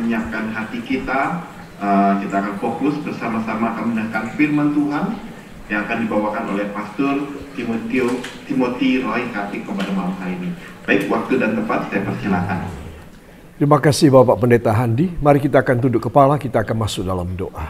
menyiapkan hati kita. Kita akan fokus bersama-sama akan mendengarkan firman Tuhan yang akan dibawakan oleh Pastor Timothy Roy Kartik kepada malam hari ini. Baik, waktu dan tempat saya persilakan. Terima kasih Bapak Pendeta Handi. Mari kita akan tunduk kepala, kita akan masuk dalam doa.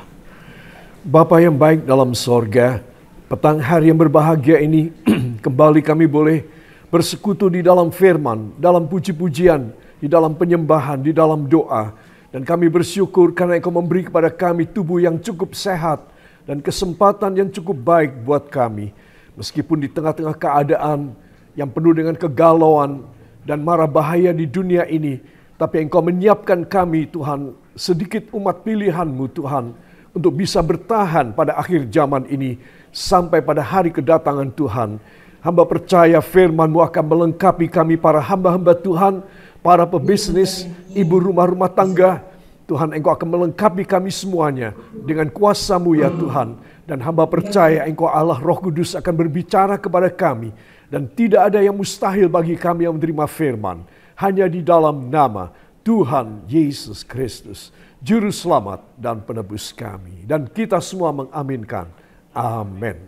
Bapa yang baik dalam sorga, petang hari yang berbahagia ini, kembali kami boleh bersekutu di dalam firman, dalam puji-pujian, di dalam penyembahan, di dalam doa. Dan kami bersyukur karena Engkau memberi kepada kami tubuh yang cukup sehat dan kesempatan yang cukup baik buat kami. Meskipun di tengah-tengah keadaan yang penuh dengan kegalauan dan mara bahaya di dunia ini, tapi Engkau menyiapkan kami Tuhan, sedikit umat pilihan-Mu Tuhan, untuk bisa bertahan pada akhir zaman ini sampai pada hari kedatangan Tuhan. Hamba percaya firman-Mu akan melengkapi kami para hamba-hamba Tuhan, para pebisnis, ibu rumah tangga. Tuhan, Engkau akan melengkapi kami semuanya dengan kuasa-Mu ya Tuhan. Dan hamba percaya Engkau Allah Roh Kudus akan berbicara kepada kami. Dan tidak ada yang mustahil bagi kami yang menerima firman. Hanya di dalam nama Tuhan Yesus Kristus, Juru Selamat dan Penebus kami. Dan kita semua mengaminkan. Amin.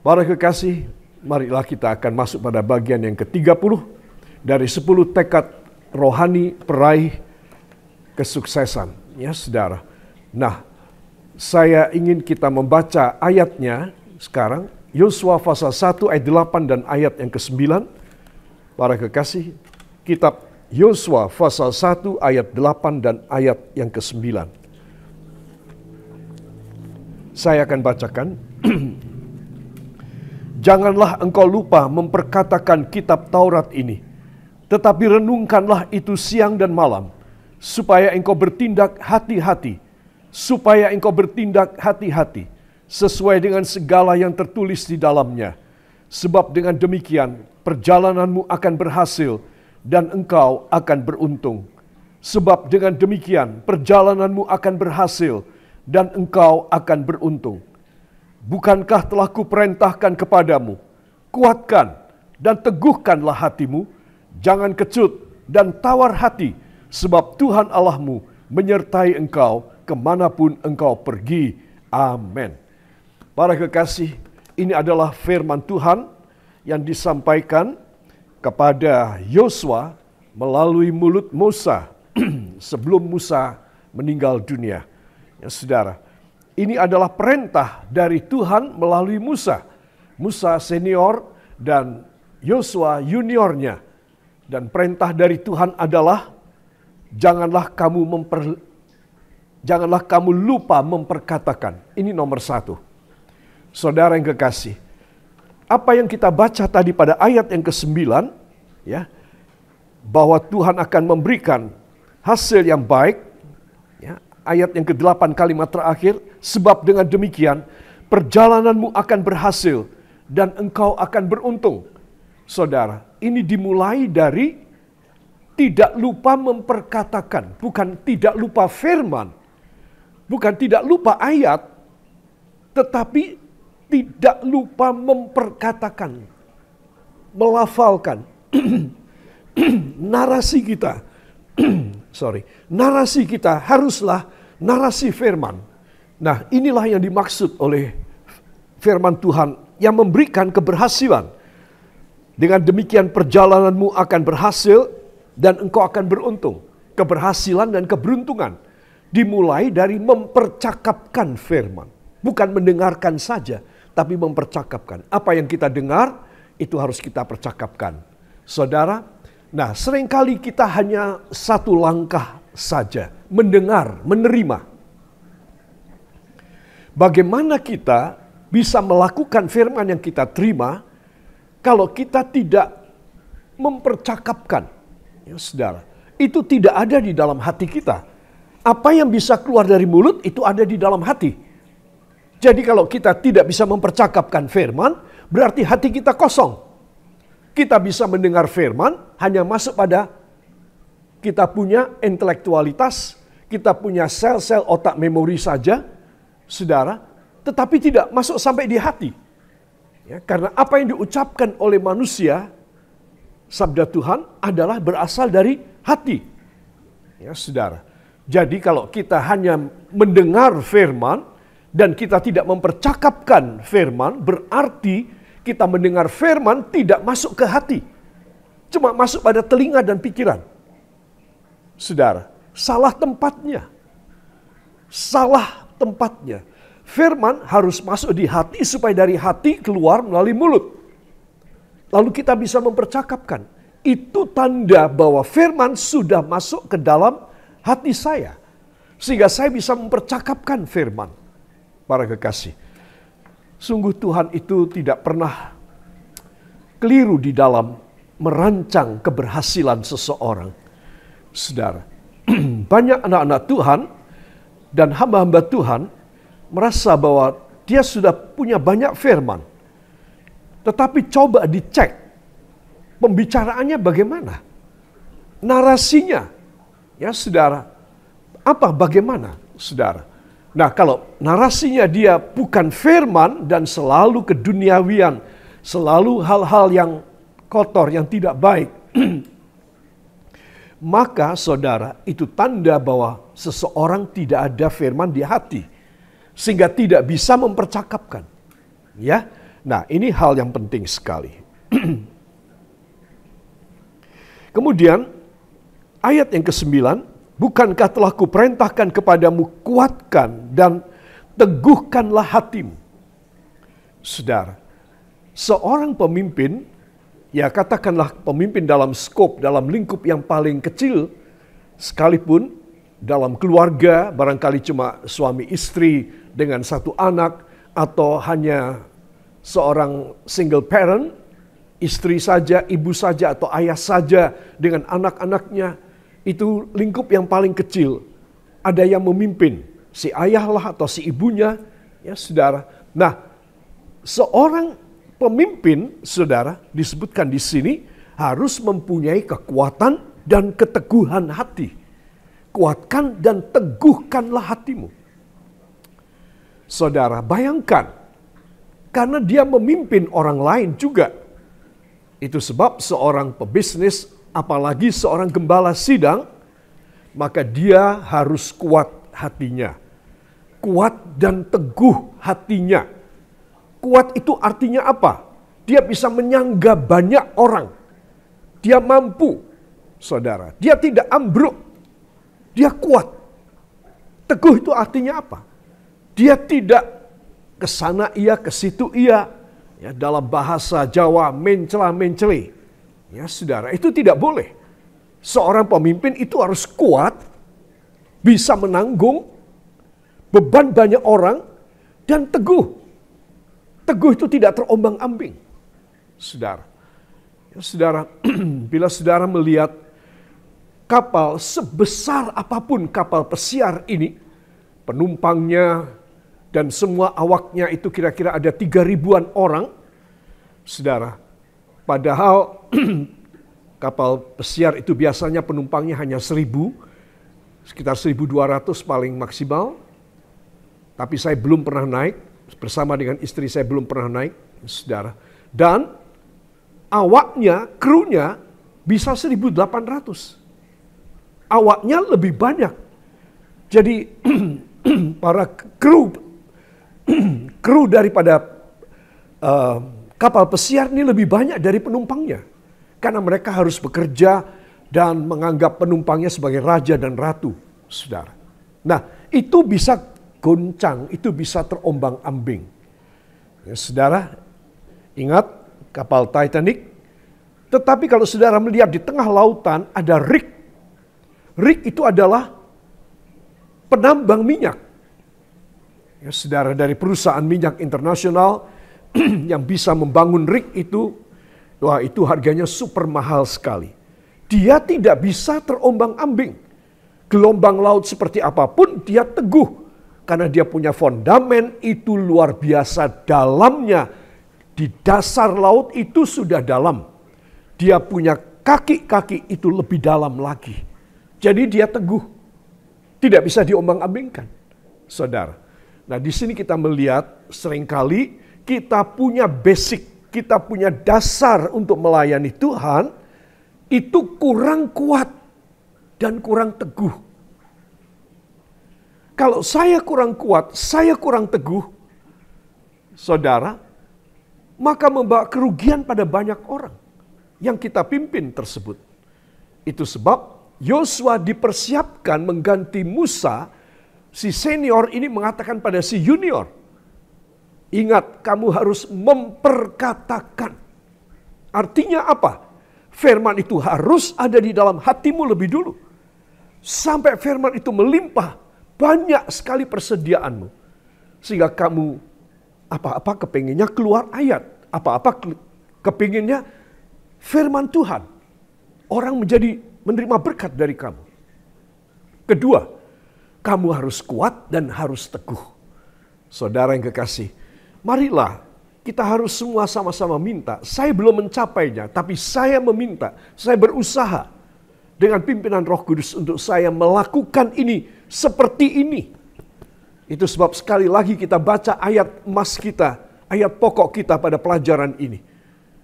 Para kekasih, marilah kita akan masuk pada bagian yang ke-30 dari 10 tekad rohani peraih kesuksesan. Ya saudara. Nah, saya ingin kita membaca ayatnya sekarang. Yosua pasal 1 ayat 8 dan ayat yang ke-9. Para kekasih, kitab Yosua pasal 1 ayat 8 dan ayat yang ke-9. Saya akan bacakan. Janganlah engkau lupa memperkatakan kitab Taurat ini, tetapi renungkanlah itu siang dan malam, supaya engkau bertindak hati-hati, sesuai dengan segala yang tertulis di dalamnya. Sebab dengan demikian perjalananmu akan berhasil dan engkau akan beruntung. Sebab dengan demikian perjalananmu akan berhasil dan engkau akan beruntung. Bukankah telah kuperintahkan kepadamu, kuatkan dan teguhkanlah hatimu, jangan kecut dan tawar hati, sebab Tuhan Allahmu menyertai engkau kemanapun engkau pergi. Amin. Para kekasih, ini adalah firman Tuhan yang disampaikan kepada Yosua melalui mulut Musa sebelum Musa meninggal dunia. Ya saudara, ini adalah perintah dari Tuhan melalui Musa. Musa senior dan Yosua juniornya. Dan perintah dari Tuhan adalah janganlah kamu lupa memperkatakan. Ini nomor 1. Saudara yang kekasih, apa yang kita baca tadi pada ayat yang ke-9, ya, bahwa Tuhan akan memberikan hasil yang baik. Ya, ayat yang ke-8 kalimat terakhir, sebab dengan demikian perjalananmu akan berhasil dan engkau akan beruntung. Saudara, ini dimulai dari tidak lupa memperkatakan, bukan tidak lupa firman, bukan tidak lupa ayat, tetapi tidak lupa memperkatakan, melafalkan. Narasi kita, narasi kita haruslah narasi firman. Nah, inilah yang dimaksud oleh firman Tuhan yang memberikan keberhasilan. Dengan demikian perjalananmu akan berhasil dan engkau akan beruntung. Keberhasilan dan keberuntungan dimulai dari mempercakapkan firman. Bukan mendengarkan saja, tapi mempercakapkan. Apa yang kita dengar, itu harus kita percakapkan. Saudara, nah seringkali kita hanya satu langkah saja. Mendengar, menerima. Bagaimana kita bisa melakukan firman yang kita terima, kalau kita tidak mempercakapkan. Ya saudara, itu tidak ada di dalam hati kita. Apa yang bisa keluar dari mulut, itu ada di dalam hati. Jadi kalau kita tidak bisa mempercakapkan firman, berarti hati kita kosong. Kita bisa mendengar firman, hanya masuk pada kita punya intelektualitas, kita punya sel-sel otak memori saja, saudara, tetapi tidak masuk sampai di hati. Ya, karena apa yang diucapkan oleh manusia, sabda Tuhan adalah berasal dari hati. Ya, saudara. Jadi kalau kita hanya mendengar firman dan kita tidak mempercakapkan firman, berarti kita mendengar firman tidak masuk ke hati. Cuma masuk pada telinga dan pikiran. Saudara, salah tempatnya. Salah tempatnya. Firman harus masuk di hati supaya dari hati keluar melalui mulut. Lalu kita bisa mempercakapkan. Itu tanda bahwa firman sudah masuk ke dalam hati saya. Sehingga saya bisa mempercakapkan firman. Para kekasih. Sungguh Tuhan itu tidak pernah keliru di dalam merancang keberhasilan seseorang. Saudara, banyak anak-anak Tuhan dan hamba-hamba Tuhan merasa bahwa dia sudah punya banyak firman. Tetapi coba dicek pembicaraannya bagaimana? Narasinya, ya saudara, bagaimana saudara? Nah kalau narasinya dia bukan firman dan selalu keduniawian, selalu hal-hal yang kotor, yang tidak baik, maka saudara itu tanda bahwa seseorang tidak ada firman di hati, sehingga tidak bisa mempercakapkan. Ya, nah ini hal yang penting sekali. Kemudian ayat yang ke-9, bukankah telah kuperintahkan kepadamu, kuatkan dan teguhkanlah hatimu. Saudara, seorang pemimpin, ya katakanlah pemimpin dalam skop, dalam lingkup yang paling kecil, sekalipun dalam keluarga, barangkali cuma suami istri dengan satu anak, atau hanya seorang single parent, istri saja, ibu saja, atau ayah saja dengan anak-anaknya, itu lingkup yang paling kecil. Ada yang memimpin, si ayah lah atau si ibunya, ya saudara. Nah, seorang pemimpin, saudara, disebutkan di sini harus mempunyai kekuatan dan keteguhan hati. Kuatkan dan teguhkanlah hatimu. Saudara, bayangkan, karena dia memimpin orang lain juga. Itu sebab seorang pebisnis, apalagi seorang gembala sidang, maka dia harus kuat hatinya. Kuat dan teguh hatinya. Kuat itu artinya apa? Dia bisa menyangga banyak orang. Dia mampu, saudara. Dia tidak ambruk. Dia kuat. Teguh itu artinya apa? Dia tidak kesana iya, ke situ iya. Ya, dalam bahasa Jawa, mencela-mencele. Ya, saudara, itu tidak boleh. Seorang pemimpin itu harus kuat, bisa menanggung beban banyak orang, dan teguh. Teguh itu tidak terombang-ambing. Saudara, ya, saudara, bila saudara melihat kapal sebesar apapun kapal pesiar ini, penumpangnya dan semua awaknya itu kira-kira ada 3.000-an orang, saudara. Padahal kapal pesiar itu biasanya penumpangnya hanya 1.000, sekitar 1.200 paling maksimal. Tapi saya belum pernah naik, bersama dengan istri saya belum pernah naik, saudara. Dan awaknya, krunya bisa 1.800. Awaknya lebih banyak. Jadi para kru daripada kapal pesiar ini lebih banyak dari penumpangnya. Karena mereka harus bekerja dan menganggap penumpangnya sebagai raja dan ratu, saudara. Nah, itu bisa goncang, itu bisa terombang-ambing. Ya, saudara, ingat kapal Titanic. Tetapi kalau saudara melihat di tengah lautan ada rig. Rig itu adalah penambang minyak. Ya, saudara, dari perusahaan minyak internasional yang bisa membangun rig itu, wah itu harganya super mahal sekali. Dia tidak bisa terombang-ambing. Gelombang laut seperti apapun dia teguh. Karena dia punya fondamen itu luar biasa dalamnya. Di dasar laut itu sudah dalam. Dia punya kaki-kaki itu lebih dalam lagi. Jadi dia teguh. Tidak bisa diombang-ambingkan, saudara. Nah, di sini kita melihat seringkali kita punya basic, kita punya dasar untuk melayani Tuhan, itu kurang kuat. dan kurang teguh. Kalau saya kurang kuat, saya kurang teguh, saudara, maka membawa kerugian pada banyak orang yang kita pimpin tersebut. Itu sebab Yosua dipersiapkan mengganti Musa. Si senior ini mengatakan pada si junior, ingat, kamu harus memperkatakan. Artinya apa? Firman itu harus ada di dalam hatimu lebih dulu. Sampai firman itu melimpah, banyak sekali persediaanmu. Sehingga kamu apa-apa kepinginnya keluar ayat. Apa-apa kepinginnya firman Tuhan. Orang menerima berkat dari kamu. Kedua, kamu harus kuat dan harus teguh. Saudara yang kekasih, marilah kita harus semua sama-sama minta. Saya belum mencapainya, tapi saya meminta. Saya berusaha dengan pimpinan Roh Kudus untuk saya melakukan ini seperti ini. Itu sebab sekali lagi kita baca ayat emas kita, ayat pokok kita pada pelajaran ini.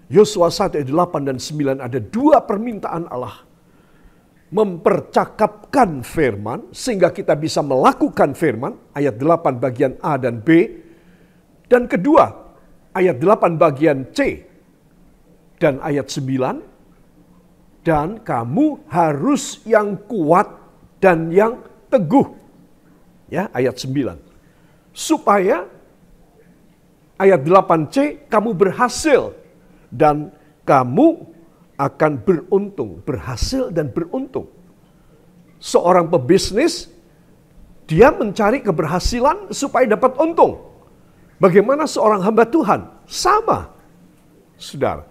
Yosua 1 ayat 8 dan 9 ada dua permintaan Allah. Mempercakapkan firman sehingga kita bisa melakukan firman, ayat 8 bagian A dan B. Dan kedua, ayat 8 bagian C dan ayat 9. Dan kamu harus yang kuat dan yang teguh. Ya, ayat 9. Supaya ayat 8C kamu berhasil dan kamu akan beruntung, berhasil dan beruntung. Seorang pebisnis, dia mencari keberhasilan supaya dapat untung. Bagaimana seorang hamba Tuhan? Sama, saudara.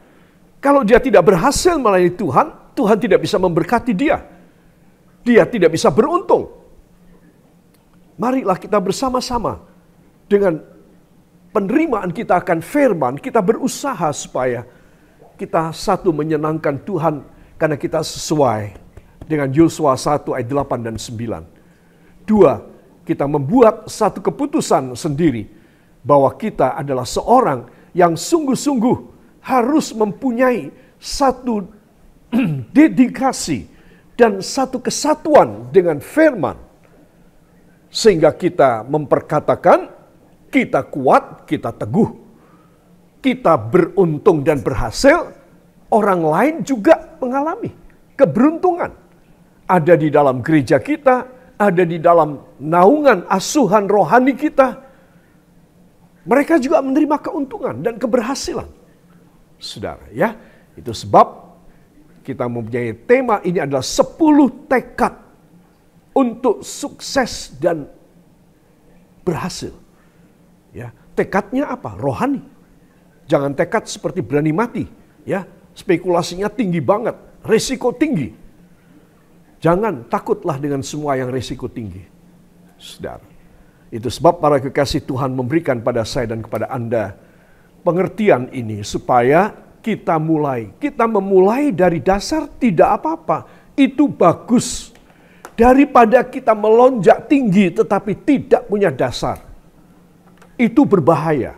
Kalau dia tidak berhasil melayani Tuhan, Tuhan tidak bisa memberkati dia. Dia tidak bisa beruntung. Marilah kita bersama-sama dengan penerimaan kita akan firman, kita berusaha supaya kita satu menyenangkan Tuhan karena kita sesuai dengan Yosua 1 ayat 8 dan 9. Dua, kita membuat satu keputusan sendiri bahwa kita adalah seorang yang sungguh-sungguh harus mempunyai satu dedikasi dan satu kesatuan dengan firman. Sehingga kita memperkatakan, kita kuat, kita teguh, kita beruntung dan berhasil, orang lain juga mengalami keberuntungan. Ada di dalam gereja kita, ada di dalam naungan asuhan rohani kita. Mereka juga menerima keuntungan dan keberhasilan. Saudara, ya, itu sebab kita mempunyai tema ini adalah 10 tekad untuk sukses dan berhasil. Ya, tekadnya apa? Rohani. Jangan tekad seperti berani mati, ya. Spekulasinya tinggi banget, resiko tinggi. Jangan takutlah dengan semua yang resiko tinggi. Saudara. Itu sebab para kekasih Tuhan memberikan pada saya dan kepada Anda pengertian ini supaya kita memulai dari dasar tidak apa-apa. Itu bagus. Daripada kita melonjak tinggi tetapi tidak punya dasar. Itu berbahaya.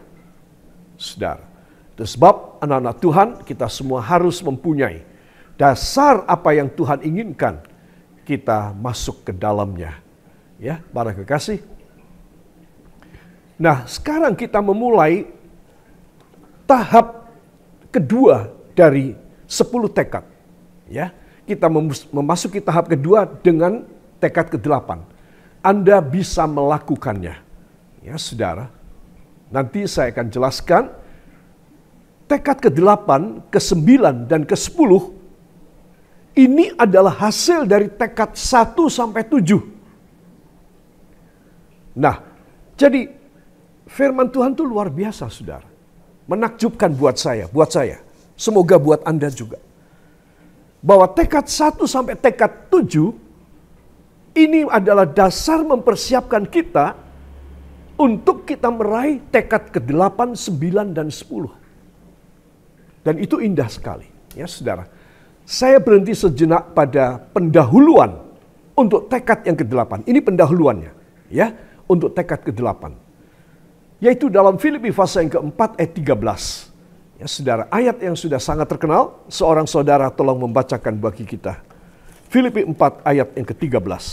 Saudara. Itu sebab anak-anak Tuhan kita semua harus mempunyai dasar apa yang Tuhan inginkan kita masuk ke dalamnya. Ya, para kekasih. Nah, sekarang kita memulai tahap kedua dari 10 tekad. Ya, kita memasuki tahap kedua dengan tekad ke-8. Anda bisa melakukannya. Ya, saudara. Nanti saya akan jelaskan tekad ke-8, ke-9, dan ke-10 ini adalah hasil dari tekad 1 sampai 7. Nah, jadi firman Tuhan itu luar biasa, saudara. Menakjubkan buat saya. Semoga buat Anda juga. Bahwa tekad 1 sampai tekad 7 ini adalah dasar mempersiapkan kita untuk kita meraih tekad ke-8, 9, dan 10. Dan itu indah sekali, ya saudara. Saya berhenti sejenak pada pendahuluan untuk tekad yang ke-8. Ini pendahuluannya, ya, untuk tekad ke-8. Yaitu dalam Filipi pasal yang ke-4 ayat 13. Ya saudara, ayat yang sudah sangat terkenal, seorang saudara tolong membacakan bagi kita. Filipi 4 ayat yang ke-13.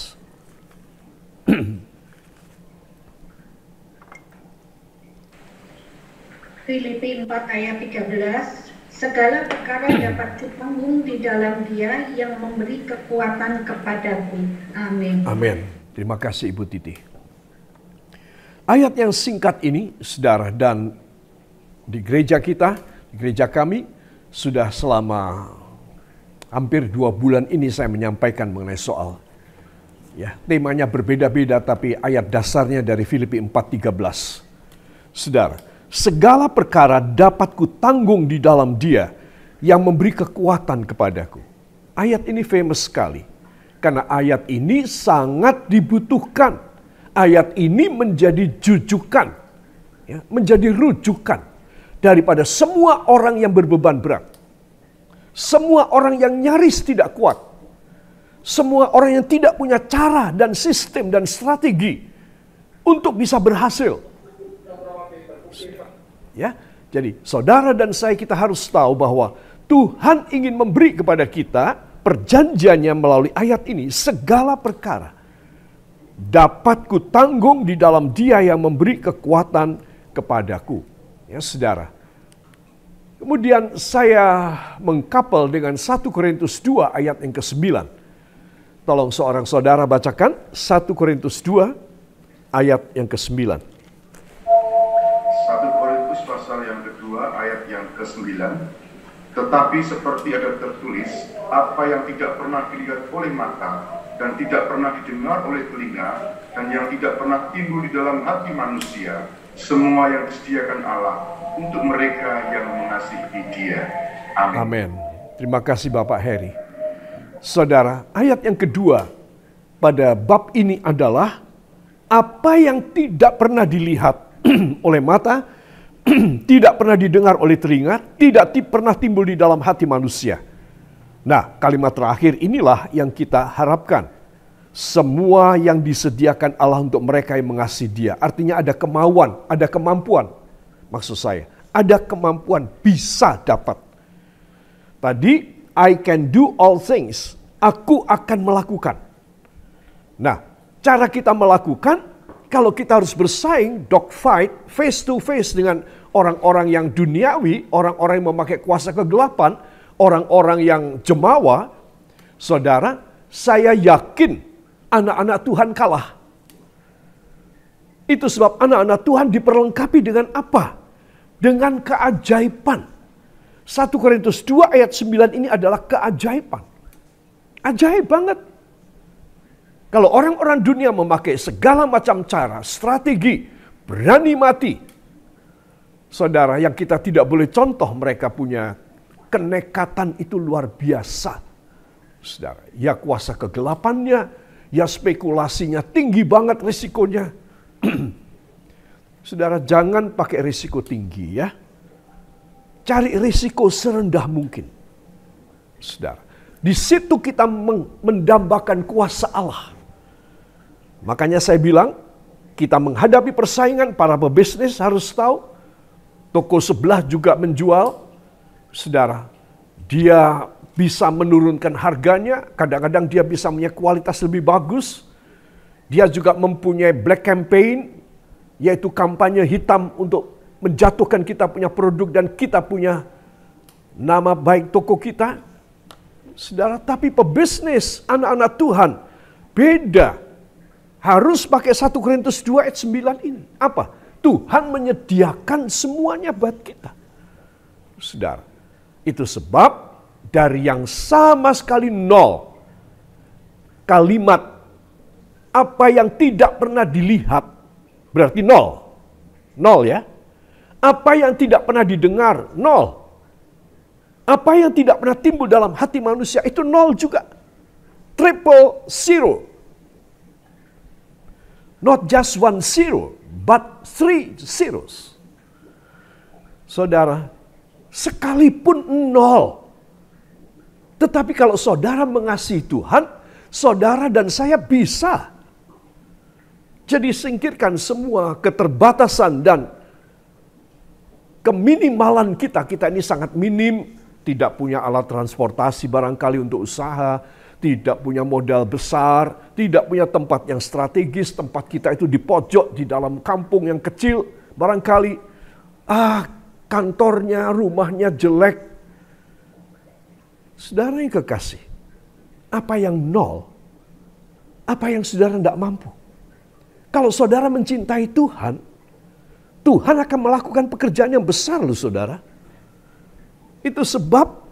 Filipi 4 ayat 13, segala perkara dapat kutanggung di dalam Dia yang memberi kekuatan kepadaku. Amin. Amin. Terima kasih Ibu Titi. Ayat yang singkat ini, saudara, dan di gereja kita, di gereja kami, sudah selama hampir 2 bulan ini saya menyampaikan mengenai soal. Ya, temanya berbeda-beda, tapi ayat dasarnya dari Filipi 4:13. Saudara, segala perkara dapat kutanggung di dalam Dia yang memberi kekuatan kepadaku. Ayat ini famous sekali, karena ayat ini sangat dibutuhkan. Ayat ini menjadi jujukan, ya, menjadi rujukan daripada semua orang yang berbeban berat. Semua orang yang nyaris tidak kuat. Semua orang yang tidak punya cara dan sistem dan strategi untuk bisa berhasil. Ya, jadi saudara dan saya kita harus tahu bahwa Tuhan ingin memberi kepada kita perjanjiannya melalui ayat ini. Segala perkara dapat kutanggung di dalam Dia yang memberi kekuatan kepadaku. Ya, saudara. Kemudian saya mengkapel dengan 1 Korintus 2 ayat yang ke-9. Tolong seorang saudara bacakan 1 Korintus 2 ayat yang ke-9. 1 Korintus pasal yang kedua ayat yang ke-9. Tetapi seperti ada tertulis, apa yang tidak pernah dilihat oleh mata dan tidak pernah didengar oleh telinga dan yang tidak pernah timbul di dalam hati manusia, semua yang disediakan Allah untuk mereka yang mengasihi Dia. Amin. Amin. Terima kasih Bapak Heri. Saudara, ayat yang kedua pada bab ini adalah apa yang tidak pernah dilihat oleh mata, tidak pernah didengar oleh telinga, tidak pernah timbul di dalam hati manusia. Nah, kalimat terakhir inilah yang kita harapkan. Semua yang disediakan Allah untuk mereka yang mengasihi Dia. Artinya ada kemauan, ada kemampuan. Maksud saya, ada kemampuan bisa dapat. Tadi, I can do all things. Aku akan melakukan. Nah, cara kita melakukan, kalau kita harus bersaing, dogfight, face to face dengan orang-orang yang duniawi, orang-orang yang memakai kuasa kegelapan, orang-orang yang jemawa, saudara, saya yakin anak-anak Tuhan kalah. Itu sebab anak-anak Tuhan diperlengkapi dengan apa? Dengan keajaiban. 1 Korintus 2 ayat 9 ini adalah keajaiban. Ajaib banget. Kalau orang-orang dunia memakai segala macam cara, strategi, berani mati. Saudara, yang kita tidak boleh contoh, mereka punya kenekatan itu luar biasa. Saudara, ya kuasa kegelapannya, ya spekulasinya tinggi banget risikonya. Saudara, jangan pakai risiko tinggi ya. Cari risiko serendah mungkin. Saudara, di situ kita mendambakan kuasa Allah. Makanya saya bilang, kita menghadapi persaingan, para pebisnis harus tahu, toko sebelah juga menjual, saudara, dia bisa menurunkan harganya, kadang-kadang dia bisa punya kualitas lebih bagus, dia juga mempunyai black campaign, yaitu kampanye hitam untuk menjatuhkan kita punya produk dan kita punya nama baik toko kita. Saudara, tapi pebisnis, anak-anak Tuhan, beda. Harus pakai 1 Korintus 2 ayat 9 ini. Apa? Tuhan menyediakan semuanya buat kita. Saudara, itu sebab dari yang sama sekali nol, kalimat apa yang tidak pernah dilihat, berarti nol. Nol ya. Apa yang tidak pernah didengar, nol. Apa yang tidak pernah timbul dalam hati manusia, itu nol juga. Triple zero. Not just 1 zero, but 3 zeros. Saudara, sekalipun nol. Tetapi kalau saudara mengasihi Tuhan, saudara dan saya bisa. Jadi singkirkan semua keterbatasan dan keminimalan kita. Kita ini sangat minim, tidak punya alat transportasi barangkali untuk usaha, tidak punya modal besar, tidak punya tempat yang strategis, tempat kita itu di pojok, di dalam kampung yang kecil, barangkali, kantornya, rumahnya jelek. Saudara yang kekasih, apa yang nol? Apa yang saudara tidak mampu? Kalau saudara mencintai Tuhan, Tuhan akan melakukan pekerjaan yang besar loh saudara. Itu sebab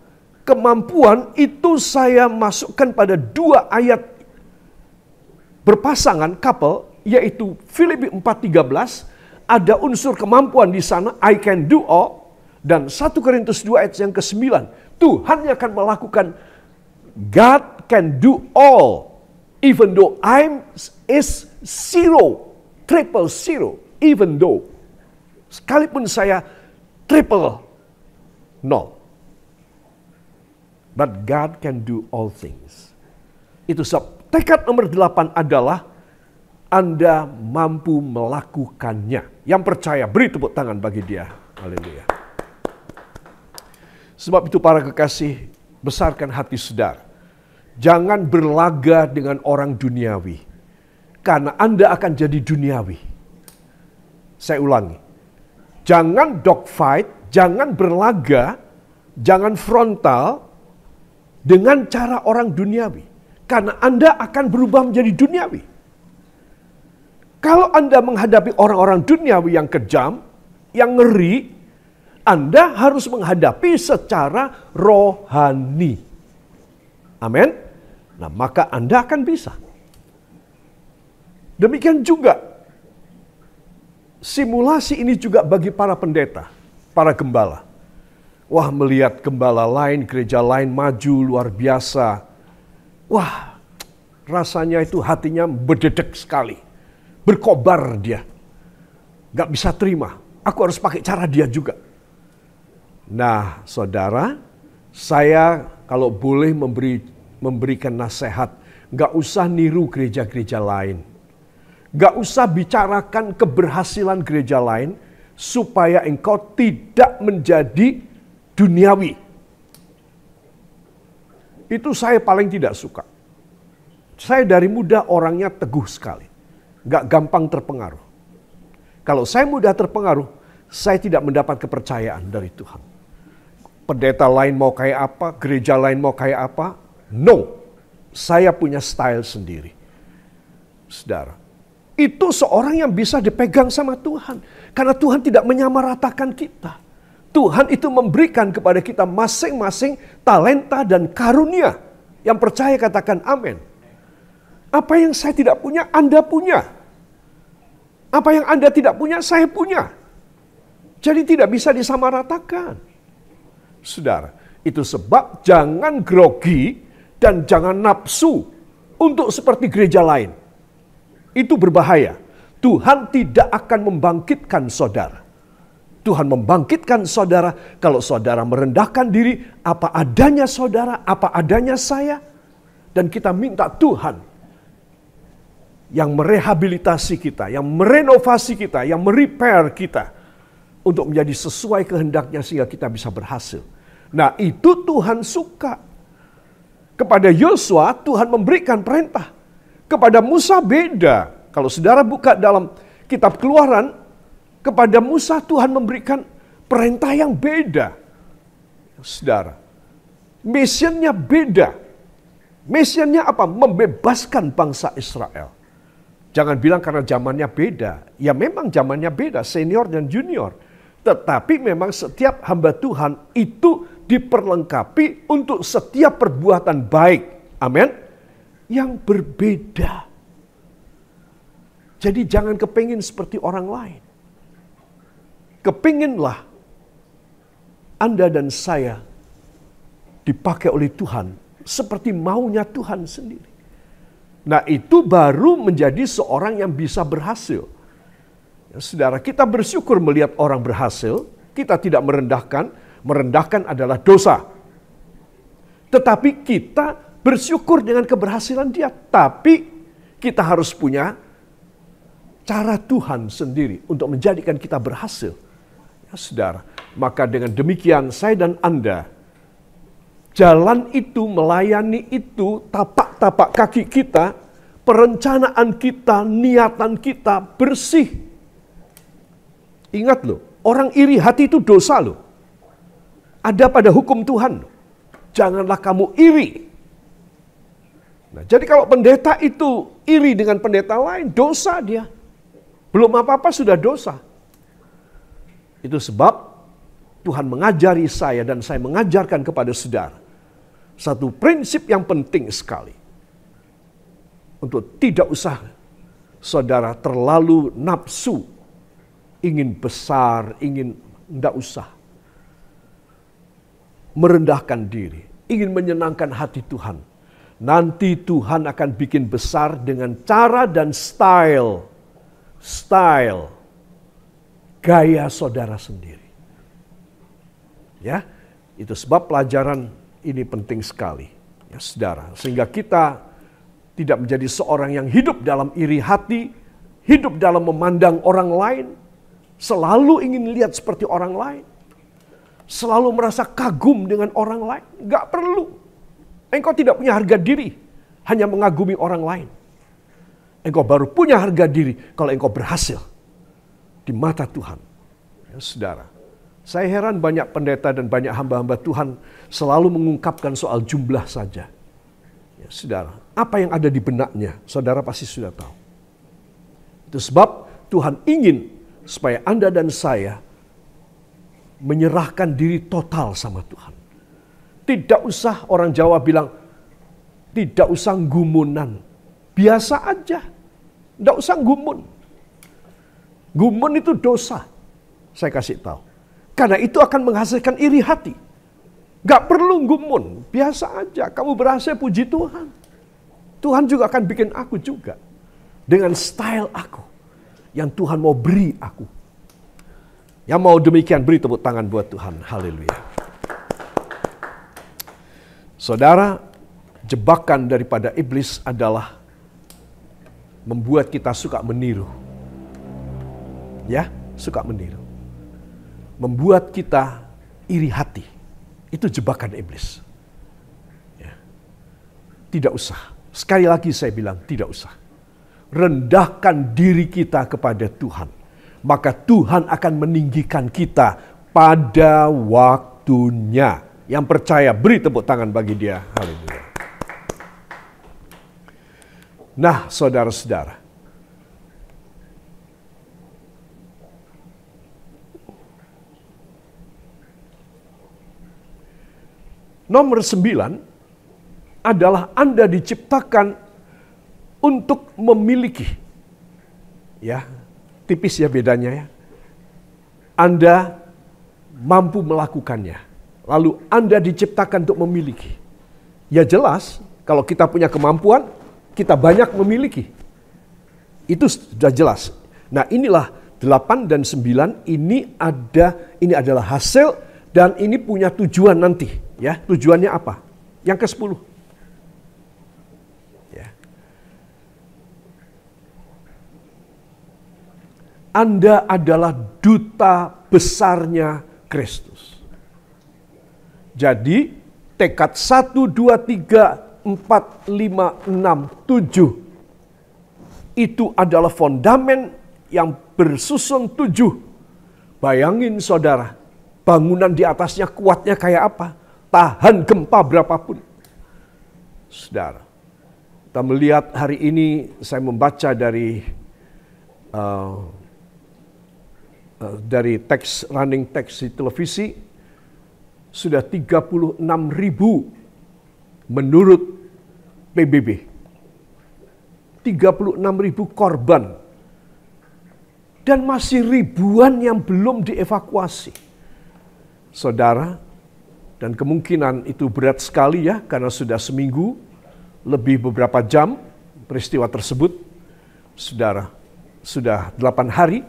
kemampuan itu saya masukkan pada 2 ayat berpasangan couple, yaitu Filipi 4:13, ada unsur kemampuan di sana, I can do all, dan 1 Korintus 2 ayat yang ke-9, Tuhan yang akan melakukan, God can do all, even though I'm is zero, triple zero, even though, sekalipun saya triple nol. But God can do all things. Itu sebab tekad nomor 8 adalah Anda mampu melakukannya. Yang percaya, beri tepuk tangan bagi dia. Haleluya. Sebab itu para kekasih, besarkan hati saudara. Jangan berlaga dengan orang duniawi. Karena Anda akan jadi duniawi. Saya ulangi. Jangan dogfight, jangan berlaga, jangan frontal dengan cara orang duniawi. Karena Anda akan berubah menjadi duniawi. Kalau Anda menghadapi orang-orang duniawi yang kejam, yang ngeri, Anda harus menghadapi secara rohani. Amin. Nah, maka Anda akan bisa. Demikian juga, simulasi ini juga bagi para pendeta, para gembala. Wah, melihat gembala lain, gereja lain maju luar biasa. Wah, rasanya itu hatinya berdedek sekali. Berkobar dia. Gak bisa terima. Aku harus pakai cara dia juga. Nah, saudara, saya kalau boleh memberikan nasihat, gak usah niru gereja-gereja lain. Gak usah bicarakan keberhasilan gereja lain, supaya engkau tidak menjadi duniawi. Itu saya paling tidak suka. Saya dari muda orangnya teguh sekali. Gak gampang terpengaruh. Kalau saya mudah terpengaruh, saya tidak mendapat kepercayaan dari Tuhan. Pendeta lain mau kayak apa, gereja lain mau kayak apa. No, saya punya style sendiri. Saudara, itu seorang yang bisa dipegang sama Tuhan. Karena Tuhan tidak menyamaratakan kita. Tuhan itu memberikan kepada kita masing-masing talenta dan karunia. Yang percaya katakan amin. Apa yang saya tidak punya, Anda punya. Apa yang Anda tidak punya, saya punya. Jadi tidak bisa disamaratakan. Saudara, itu sebab jangan grogi dan jangan nafsu untuk seperti gereja lain. Itu berbahaya. Tuhan tidak akan membangkitkan saudara. Tuhan membangkitkan saudara kalau saudara merendahkan diri, apa adanya saudara, apa adanya saya. Dan kita minta Tuhan yang merehabilitasi kita, yang merenovasi kita, yang merepair kita. Untuk menjadi sesuai kehendaknya sehingga kita bisa berhasil. Nah, itu Tuhan suka. Kepada Yosua Tuhan memberikan perintah. Kepada Musa beda. Kalau saudara buka dalam kitab Keluaran, kepada Musa Tuhan memberikan perintah yang beda. Saudara, misinya beda. Misinya apa? Membebaskan bangsa Israel. Jangan bilang karena zamannya beda. Ya memang zamannya beda, senior dan junior. Tetapi memang setiap hamba Tuhan itu diperlengkapi untuk setiap perbuatan baik. Amin. Yang berbeda. Jadi jangan kepingin seperti orang lain. Kepinginlah Anda dan saya dipakai oleh Tuhan seperti maunya Tuhan sendiri. Nah, itu baru menjadi seorang yang bisa berhasil. Ya, saudara, kita bersyukur melihat orang berhasil, kita tidak merendahkan, merendahkan adalah dosa. Tetapi kita bersyukur dengan keberhasilan dia, tapi kita harus punya cara Tuhan sendiri untuk menjadikan kita berhasil. Saudara, maka dengan demikian saya dan Anda, jalan itu, melayani itu, tapak-tapak kaki kita, perencanaan kita, niatan kita bersih. Ingat loh, orang iri hati itu dosa loh. Ada pada hukum Tuhan. Janganlah kamu iri. Nah, jadi kalau pendeta itu iri dengan pendeta lain, dosa dia. Belum apa-apa sudah dosa. Itu sebab Tuhan mengajari saya dan saya mengajarkan kepada saudara satu prinsip yang penting sekali. Untuk tidak usah saudara terlalu nafsu, ingin besar, tidak usah. Merendahkan diri, ingin menyenangkan hati Tuhan. Nanti Tuhan akan bikin besar dengan cara dan style gaya saudara sendiri. Ya, itu sebab pelajaran ini penting sekali, ya saudara. Sehingga kita tidak menjadi seorang yang hidup dalam iri hati, hidup dalam memandang orang lain, selalu ingin lihat seperti orang lain, selalu merasa kagum dengan orang lain. Gak perlu. Engkau tidak punya harga diri hanya mengagumi orang lain. Engkau baru punya harga diri kalau engkau berhasil di mata Tuhan. Ya, saudara, saya heran banyak pendeta dan banyak hamba-hamba Tuhan selalu mengungkapkan soal jumlah saja. Ya, saudara, apa yang ada di benaknya, saudara pasti sudah tahu. Itu sebab Tuhan ingin supaya Anda dan saya menyerahkan diri total sama Tuhan. Tidak usah, orang Jawa bilang, tidak usah gumunan. Biasa aja. Tidak usah gumun. Gumun itu dosa. Saya kasih tahu. Karena itu akan menghasilkan iri hati. Gak perlu gumun. Biasa aja. Kamu berhasil, puji Tuhan. Tuhan juga akan bikin aku juga. Dengan style aku. Yang Tuhan mau beri aku. Yang mau demikian, beri tepuk tangan buat Tuhan. Haleluya. Saudara, jebakan daripada iblis adalah membuat kita suka meniru. Ya, suka meniru. Membuat kita iri hati. Itu jebakan iblis. Ya. Tidak usah. Sekali lagi saya bilang, tidak usah. Rendahkan diri kita kepada Tuhan. Maka Tuhan akan meninggikan kita pada waktunya. Yang percaya, beri tepuk tangan bagi dia. Haleluya. Nah, saudara-saudara. Nomor 9 adalah Anda diciptakan untuk memiliki. Ya, tipis ya bedanya ya. Anda mampu melakukannya. Lalu Anda diciptakan untuk memiliki. Ya jelas, kalau kita punya kemampuan, kita banyak memiliki. Itu sudah jelas. Nah inilah 8 dan 9, ini adalah hasil dan ini punya tujuan nanti. Ya, tujuannya apa? Yang ke-10. Ya. Anda adalah duta besarnya Kristus. Jadi tekad 1, 2, 3, 4, 5, 6, 7 itu adalah fondamen yang bersusun 7. Bayangin saudara, bangunan di atasnya kuatnya kayak apa? Tahan gempa berapapun. Saudara, kita melihat hari ini saya membaca dari teks, running text di televisi, sudah 36.000 menurut PBB. 36.000 korban. Dan masih ribuan yang belum dievakuasi. Saudara, dan kemungkinan itu berat sekali ya, karena sudah seminggu, lebih beberapa jam peristiwa tersebut. Saudara, sudah 8 hari.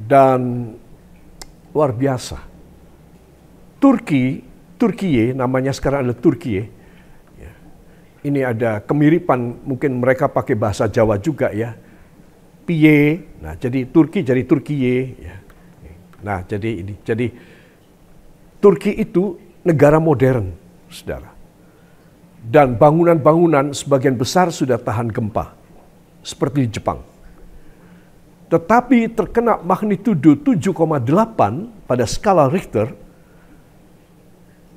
Dan luar biasa. Turki namanya sekarang adalah Turki. Ya. Ini ada kemiripan, mungkin mereka pakai bahasa Jawa juga ya. Piye, nah jadi Turki jadi Turkiye. Ya. Nah jadi Turki itu negara modern, saudara. Dan bangunan-bangunan sebagian besar sudah tahan gempa, seperti di Jepang. Tetapi terkena magnitudo 7,8 pada skala Richter,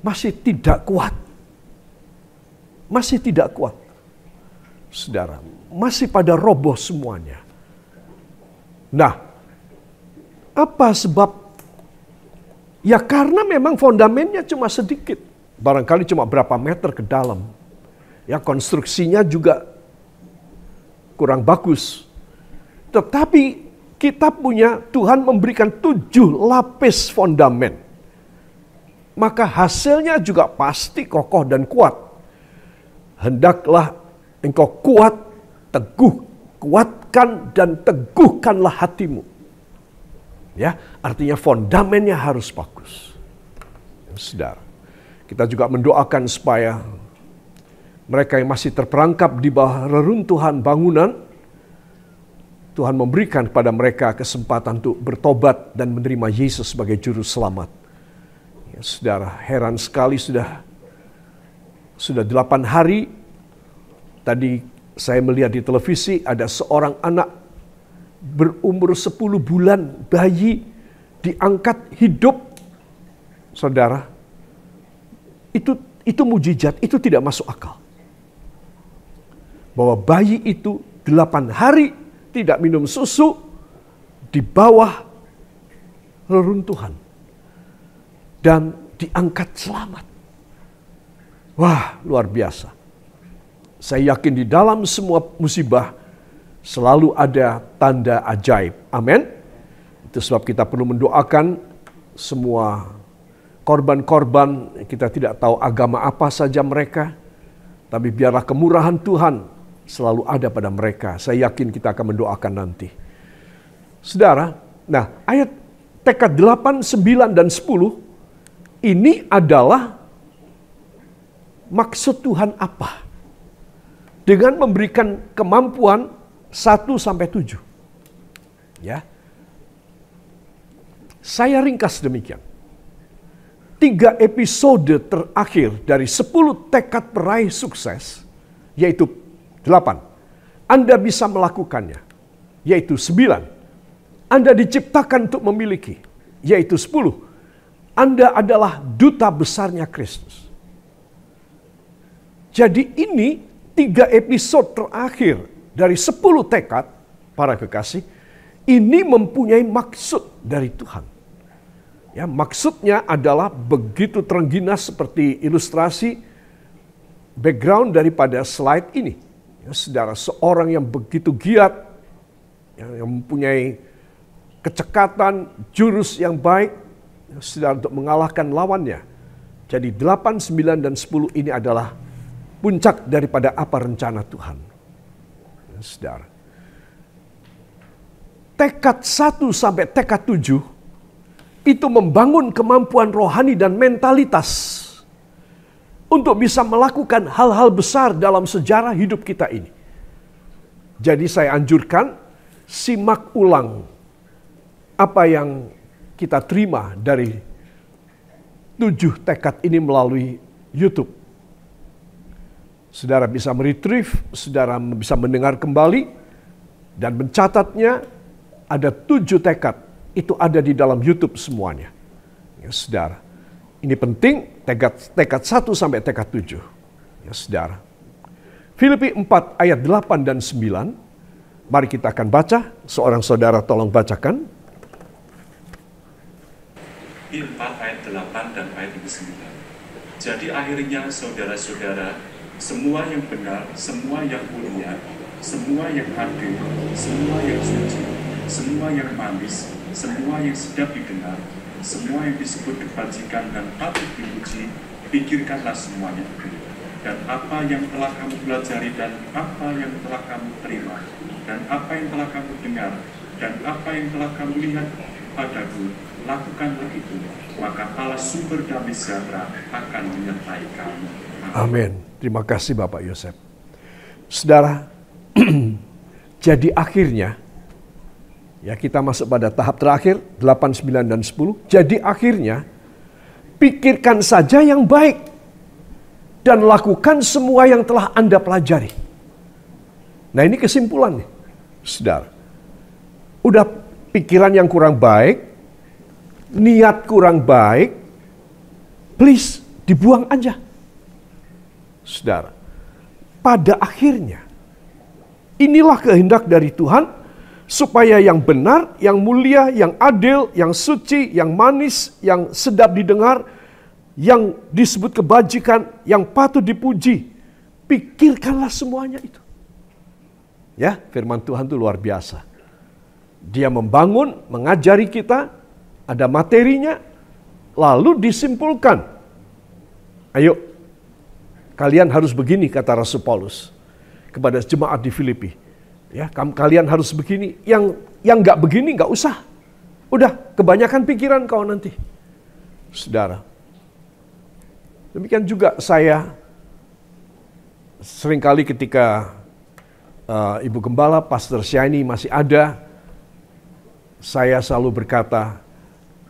masih tidak kuat. Masih tidak kuat, saudara. Masih pada roboh semuanya. Nah, apa sebab? Ya karena memang fondamennya cuma sedikit. Barangkali cuma berapa meter ke dalam. Ya konstruksinya juga kurang bagus. Tetapi kita punya, Tuhan memberikan 7 lapis fondamen. Maka hasilnya juga pasti kokoh dan kuat. Hendaklah engkau kuat, teguh, kuatkan dan teguhkanlah hatimu. Ya, artinya fondamennya harus bagus. Saudara, kita juga mendoakan supaya mereka yang masih terperangkap di bawah reruntuhan bangunan, Tuhan memberikan kepada mereka kesempatan untuk bertobat dan menerima Yesus sebagai juru selamat. Ya, saudara, heran sekali sudah 8 hari. Tadi saya melihat di televisi ada seorang anak berumur 10 bulan, bayi diangkat hidup. Saudara, itu mujizat, itu tidak masuk akal. Bahwa bayi itu 8 hari tidak minum susu di bawah reruntuhan dan diangkat selamat. Wah, luar biasa. Saya yakin di dalam semua musibah selalu ada tanda ajaib. Amin. Itu sebab kita perlu mendoakan semua korban-korban. Kita tidak tahu agama apa saja mereka, tapi biarlah kemurahan Tuhan selalu ada pada mereka. Saya yakin kita akan mendoakan nanti. Saudara, nah ayat tekad 8, 9, dan 10 ini adalah maksud Tuhan apa? Dengan memberikan kemampuan 1-7. Ya. Saya ringkas demikian. 3 episode terakhir dari 10 tekad peraih sukses, yaitu 8. Anda bisa melakukannya, yaitu 9. Anda diciptakan untuk memiliki, yaitu 10. Anda adalah duta besarnya Kristus. Jadi ini 3 episode terakhir dari 10 tekad, para kekasih, ini mempunyai maksud dari Tuhan. Ya, maksudnya adalah begitu terengginas seperti ilustrasi background daripada slide ini. Ya, saudara, seorang yang begitu giat, yang mempunyai kecekatan, jurus yang baik, ya, saudara, untuk mengalahkan lawannya. Jadi 8, 9, dan 10 ini adalah puncak daripada apa rencana Tuhan. Ya, saudara. Tekad 1 sampai tekad 7 itu membangun kemampuan rohani dan mentalitas untuk bisa melakukan hal-hal besar dalam sejarah hidup kita ini. Jadi saya anjurkan simak ulang apa yang kita terima dari 7 tekad ini melalui YouTube. Saudara bisa meretrieve, saudara bisa mendengar kembali, dan mencatatnya ada 7 tekad. Itu ada di dalam YouTube semuanya. Ya, saudara. Ini penting, tekad 1 sampai tekad 7. Ya, saudara. Filipi 4 ayat 8 dan 9. Mari kita akan baca. Seorang saudara tolong bacakan. Filipi 4 ayat 8 dan ayat 9. Jadi akhirnya saudara-saudara, semua yang benar, semua yang mulia, semua yang adil, semua yang suci, semua yang manis, semua yang sedap didengar, semua yang disebut kebajikan dan patut dipuji, pikirkanlah semuanya itu. Dan apa yang telah kamu pelajari dan apa yang telah kamu terima, dan apa yang telah kamu dengar, dan apa yang telah kamu lihat padaku, lakukanlah itu, maka Allah sumber damai sejahtera akan menyertai kamu. Amin. Terima kasih Bapak Yosef. Saudara, jadi akhirnya, ya kita masuk pada tahap terakhir, 8, 9, dan 10. Jadi akhirnya, pikirkan saja yang baik dan lakukan semua yang telah Anda pelajari. Nah, ini kesimpulannya, saudara. Udah pikiran yang kurang baik, niat kurang baik, please dibuang aja. Saudara, pada akhirnya inilah kehendak dari Tuhan, supaya yang benar, yang mulia, yang adil, yang suci, yang manis, yang sedap didengar, yang disebut kebajikan, yang patut dipuji, pikirkanlah semuanya itu. Ya, firman Tuhan itu luar biasa. Dia membangun, mengajari kita, ada materinya, lalu disimpulkan. Ayo, kalian harus begini, kata Rasul Paulus kepada jemaat di Filipi. Ya, kalian harus begini. Yang nggak begini nggak usah. Udah, kebanyakan pikiran kau nanti, saudara. Demikian juga saya seringkali ketika Ibu Gembala, Pastor Syahini masih ada, saya selalu berkata,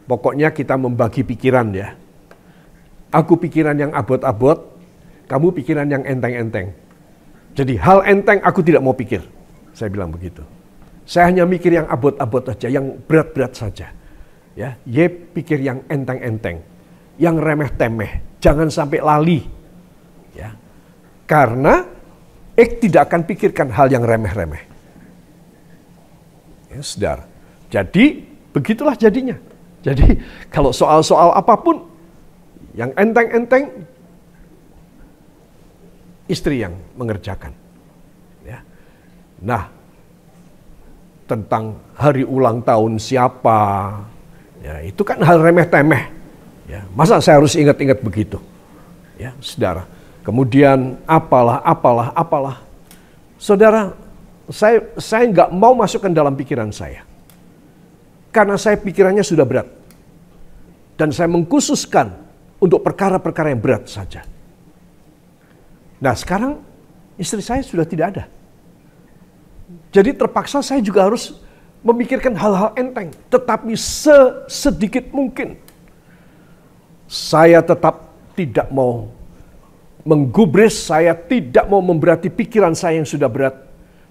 pokoknya kita membagi pikiran ya. Aku pikiran yang abot-abot, kamu pikiran yang enteng-enteng. Jadi hal enteng aku tidak mau pikir. Saya bilang begitu. Saya hanya mikir yang abot-abot aja, yang berat-berat saja. Ya, pikir yang enteng-enteng, yang remeh-temeh, jangan sampai lali. Ya. Karena tidak akan pikirkan hal yang remeh-remeh. Ya, saudara. Jadi begitulah jadinya. Jadi kalau soal-soal apapun yang enteng-enteng, istri yang mengerjakan. Nah, tentang hari ulang tahun siapa, ya itu kan hal remeh-temeh. Ya, masa saya harus ingat-ingat begitu? Ya, saudara. Kemudian apalah. Saudara, saya nggak mau masukkan dalam pikiran saya. Karena saya pikirannya sudah berat. Dan saya mengkhususkan untuk perkara-perkara yang berat saja. Nah, sekarang istri saya sudah tidak ada. Jadi terpaksa saya juga harus memikirkan hal-hal enteng. Tetapi sedikit mungkin. Saya tetap tidak mau menggubris, saya tidak mau memberati pikiran saya yang sudah berat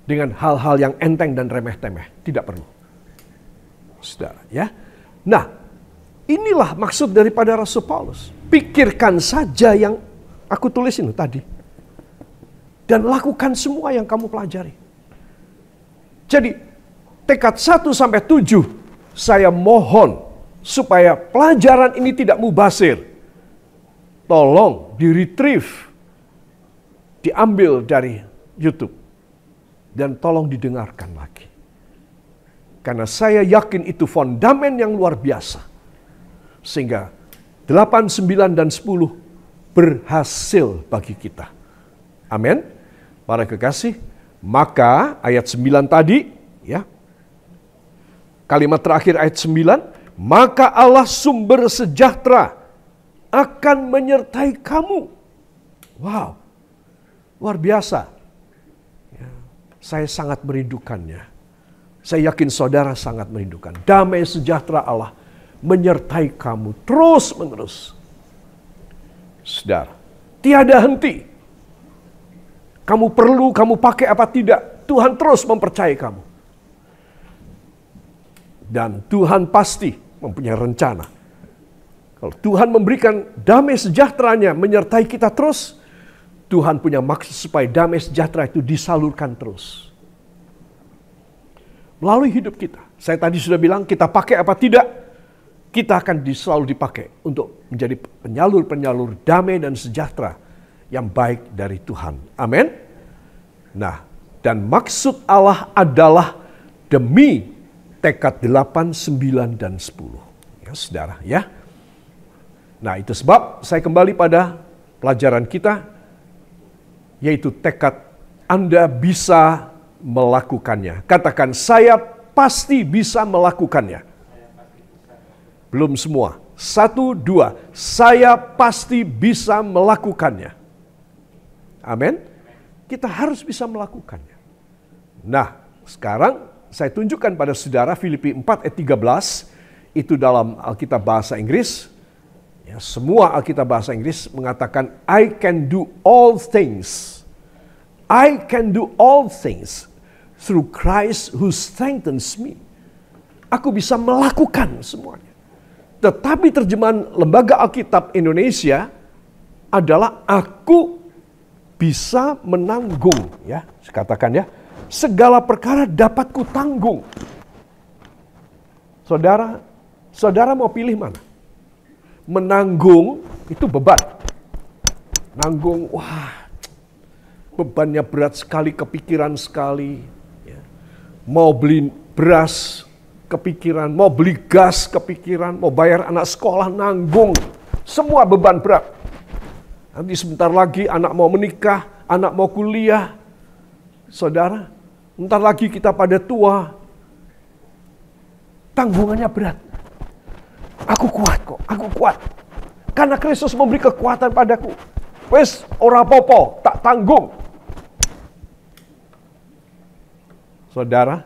dengan hal-hal yang enteng dan remeh-temeh. Tidak perlu. Saudara, ya. Nah, inilah maksud daripada Rasul Paulus. Pikirkan saja yang aku tulis ini tadi. Dan lakukan semua yang kamu pelajari. Jadi tekad 1-7 saya mohon supaya pelajaran ini tidak mubazir. Tolong di-retrieve, diambil dari YouTube dan tolong didengarkan lagi. Karena saya yakin itu fondamen yang luar biasa. Sehingga 8, 9, dan 10 berhasil bagi kita. Amin. Para kekasih, maka ayat 9 tadi, ya. Kalimat terakhir ayat 9, maka Allah sumber sejahtera akan menyertai kamu. Wow, luar biasa. Ya, saya sangat merindukannya. Saya yakin saudara sangat merindukan. Damai sejahtera Allah menyertai kamu terus menerus. Saudara, tiada henti. Kamu perlu, kamu pakai apa tidak, Tuhan terus mempercayai kamu. Dan Tuhan pasti mempunyai rencana. Kalau Tuhan memberikan damai sejahteranya menyertai kita terus, Tuhan punya maksud supaya damai sejahtera itu disalurkan terus. Melalui hidup kita. Saya tadi sudah bilang, kita pakai apa tidak, kita akan selalu dipakai untuk menjadi penyalur-penyalur damai dan sejahtera yang baik dari Tuhan. Amin. Nah, dan maksud Allah adalah demi tekad 8, 9, dan 10. Ya, saudara, ya. Nah, itu sebab saya kembali pada pelajaran kita, yaitu tekad Anda bisa melakukannya. Katakan, saya pasti bisa melakukannya. Belum semua. 1, 2. Saya pasti bisa melakukannya. Amin. Kita harus bisa melakukannya. Nah, sekarang saya tunjukkan pada saudara Filipi 4 ayat 13. Itu dalam Alkitab bahasa Inggris. Ya, semua Alkitab bahasa Inggris mengatakan I can do all things. I can do all things through Christ who strengthens me. Aku bisa melakukan semuanya. Tetapi terjemahan Lembaga Alkitab Indonesia adalah aku bisa menanggung, ya, katakan ya, segala perkara dapat kutanggung. Saudara mau pilih mana? Menanggung itu beban. Nanggung, wah, bebannya berat sekali, kepikiran sekali. Ya. Mau beli beras, kepikiran. Mau beli gas, kepikiran. Mau bayar anak sekolah, nanggung. Semua beban berat. Nanti sebentar lagi anak mau menikah, anak mau kuliah. Saudara, bentar lagi kita pada tua. Tanggungannya berat. Aku kuat kok, aku kuat. Karena Kristus memberi kekuatan padaku. Wes, ora popo, tak tanggung. Saudara,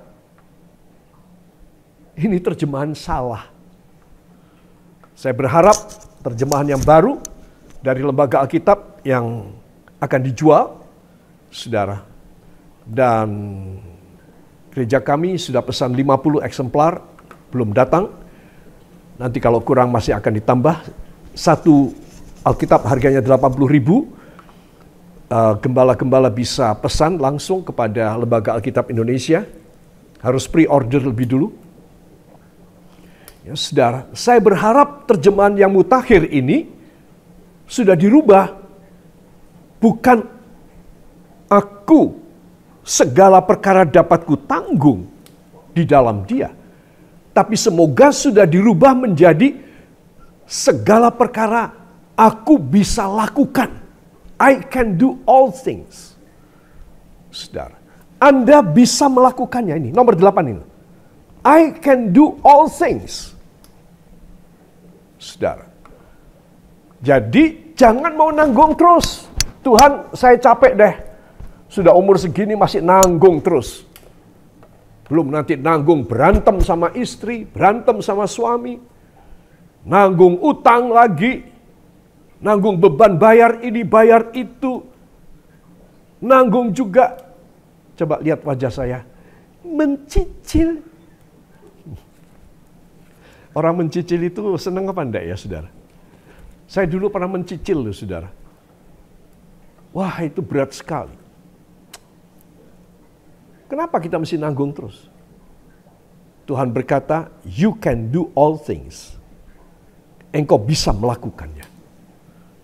ini terjemahan salah. Saya berharap terjemahan yang baru dari Lembaga Alkitab yang akan dijual, saudara. Dan gereja kami sudah pesan 50 eksemplar, belum datang. Nanti kalau kurang masih akan ditambah. Satu Alkitab harganya 80.000. Gembala-gembala bisa pesan langsung kepada Lembaga Alkitab Indonesia. Harus pre-order lebih dulu. Ya, saudara, saya berharap terjemahan yang mutakhir ini sudah dirubah. Bukan aku segala perkara dapat kutanggung di dalam Dia. Tapi semoga sudah dirubah menjadi segala perkara aku bisa lakukan. I can do all things. Saudara, Anda bisa melakukannya ini. Nomor 8 ini. I can do all things. Saudara. Jadi jangan mau nanggung terus. Tuhan, saya capek deh. Sudah umur segini masih nanggung terus. Belum nanti nanggung berantem sama istri, berantem sama suami. Nanggung utang lagi. Nanggung beban bayar ini, bayar itu. Nanggung juga, coba lihat wajah saya, mencicil. Orang mencicil itu senang apa enggak ya, saudara? Saya dulu pernah mencicil loh, saudara. Wah, itu berat sekali. Kenapa kita mesti nanggung terus? Tuhan berkata, you can do all things. Engkau bisa melakukannya.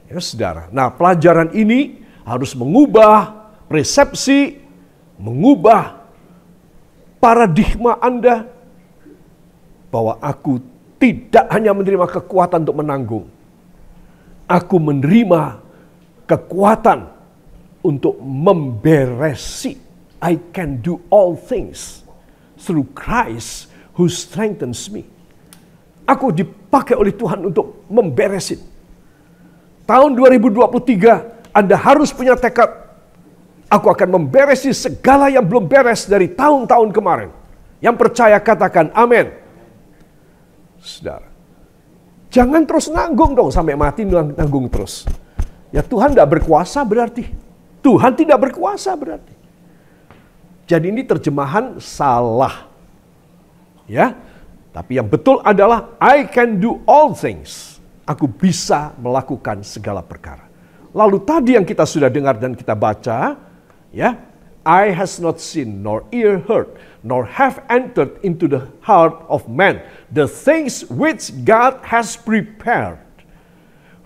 Ya, saudara. Nah, pelajaran ini harus mengubah persepsi, mengubah paradigma Anda bahwa aku tidak hanya menerima kekuatan untuk menanggung. Aku menerima kekuatan untuk memberesi. I can do all things through Christ who strengthens me. Aku dipakai oleh Tuhan untuk memberesin. Tahun 2023, Anda harus punya tekad. Aku akan memberesi segala yang belum beres dari tahun-tahun kemarin. Yang percaya katakan amin. Saudara, jangan terus nanggung dong sampai mati nanggung terus. Ya Tuhan tidak berkuasa berarti. Tuhan tidak berkuasa berarti. Jadi ini terjemahan salah. Ya, tapi yang betul adalah I can do all things. Aku bisa melakukan segala perkara. Lalu tadi yang kita sudah dengar dan kita baca, ya, eye has not seen, nor ear heard, nor have entered into the heart of man the things which God has prepared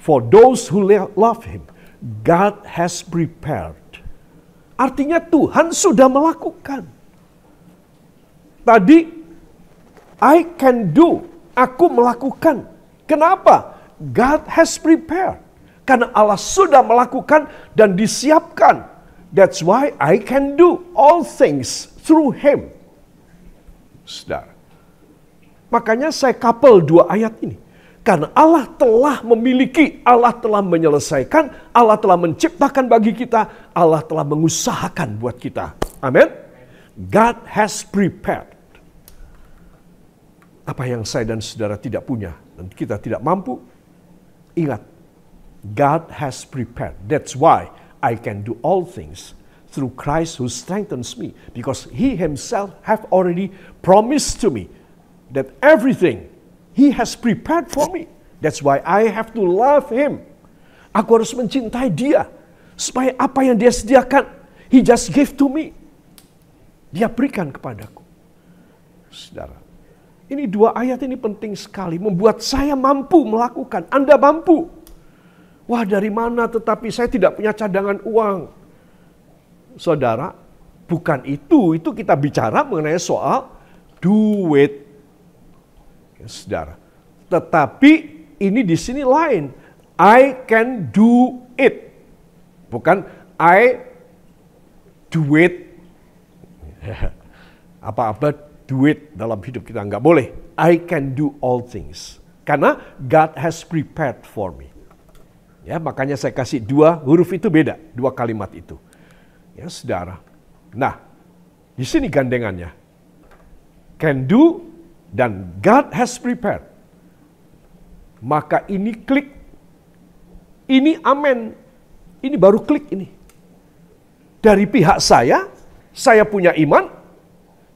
for those who love Him. God has prepared. Artinya Tuhan sudah melakukan. Tadi, I can do, aku melakukan. Kenapa? God has prepared. Karena Allah sudah melakukan dan disiapkan. That's why I can do all things through Him. Saudara. Makanya saya couple dua ayat ini. Karena Allah telah memiliki, Allah telah menyelesaikan, Allah telah menciptakan bagi kita, Allah telah mengusahakan buat kita. Amin. God has prepared. Apa yang saya dan saudara tidak punya dan kita tidak mampu, Ingat, God has prepared. That's why I can do all things through Christ who strengthens me. Because He Himself have already promised to me that everything He has prepared for me. That's why I have to love Him. Aku harus mencintai Dia. Supaya apa yang Dia sediakan, He just gave to me. Dia berikan kepadaku. Saudara, ini dua ayat ini penting sekali. Membuat saya mampu melakukan. Anda mampu. Wah, dari mana, tetapi saya tidak punya cadangan uang. Saudara, bukan itu. Itu kita bicara mengenai soal duit. Ya, saudara. Tetapi ini di sini lain. I can do it. Bukan I do it. Apa-apa duit dalam hidup kita nggak boleh. I can do all things. Karena God has prepared for me. Ya, makanya saya kasih dua huruf itu beda, dua kalimat itu. Ya, saudara. Nah, di sini gandengannya. Can do dan God has prepared. Maka ini klik. Ini amen. Ini baru klik ini. Dari pihak saya punya iman.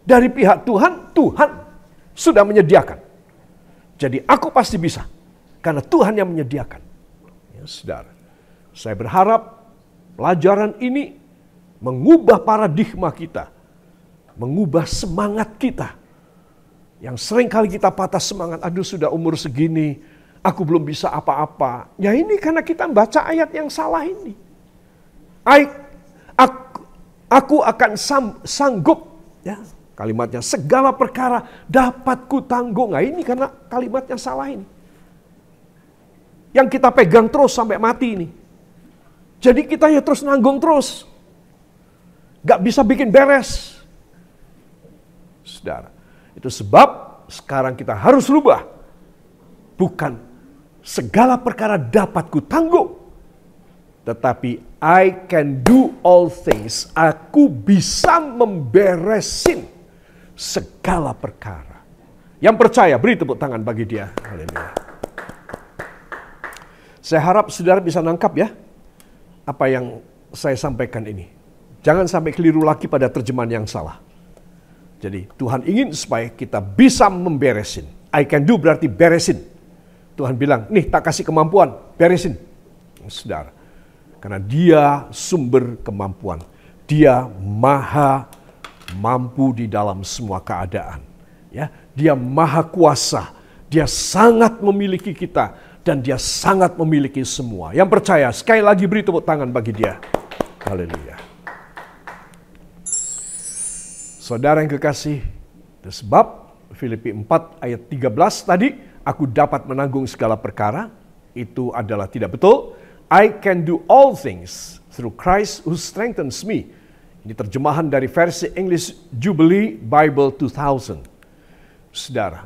Dari pihak Tuhan, Tuhan sudah menyediakan. Jadi aku pasti bisa. Karena Tuhan yang menyediakan. Ya, saudara. Saya berharap pelajaran ini mengubah paradigma kita. Mengubah semangat kita. Yang sering kali kita patah semangat. Aduh, sudah umur segini, aku belum bisa apa-apa. Ya ini karena kita baca ayat yang salah ini. Aku akan sanggup. Ya. Kalimatnya, segala perkara dapat ku tanggung. Nah ini karena kalimatnya salah ini. Yang kita pegang terus sampai mati ini. Jadi kita ya terus nanggung terus. Gak bisa bikin beres. Saudara, itu sebab sekarang kita harus rubah. Bukan segala perkara dapat ku tanggung. Tetapi I can do all things. Aku bisa memberesin segala perkara. Yang percaya, beri tepuk tangan bagi dia. Haleluya. Saya harap saudara bisa nangkap ya, apa yang saya sampaikan ini. Jangan sampai keliru lagi pada terjemahan yang salah. Jadi Tuhan ingin supaya kita bisa memberesin. I can do berarti beresin. Tuhan bilang, nih tak kasih kemampuan, beresin. Saudara, karena Dia sumber kemampuan. Dia maha mampu di dalam semua keadaan. Ya, Dia maha kuasa. Dia sangat memiliki kita dan Dia sangat memiliki semua. Yang percaya, sekali lagi beri tepuk tangan bagi Dia. Haleluya. Saudara yang kekasih, sebab Filipi 4 ayat 13 tadi, aku dapat menanggung segala perkara, itu adalah tidak betul. I can do all things through Christ who strengthens me. Ini terjemahan dari versi English Jubilee Bible 2000. Saudara,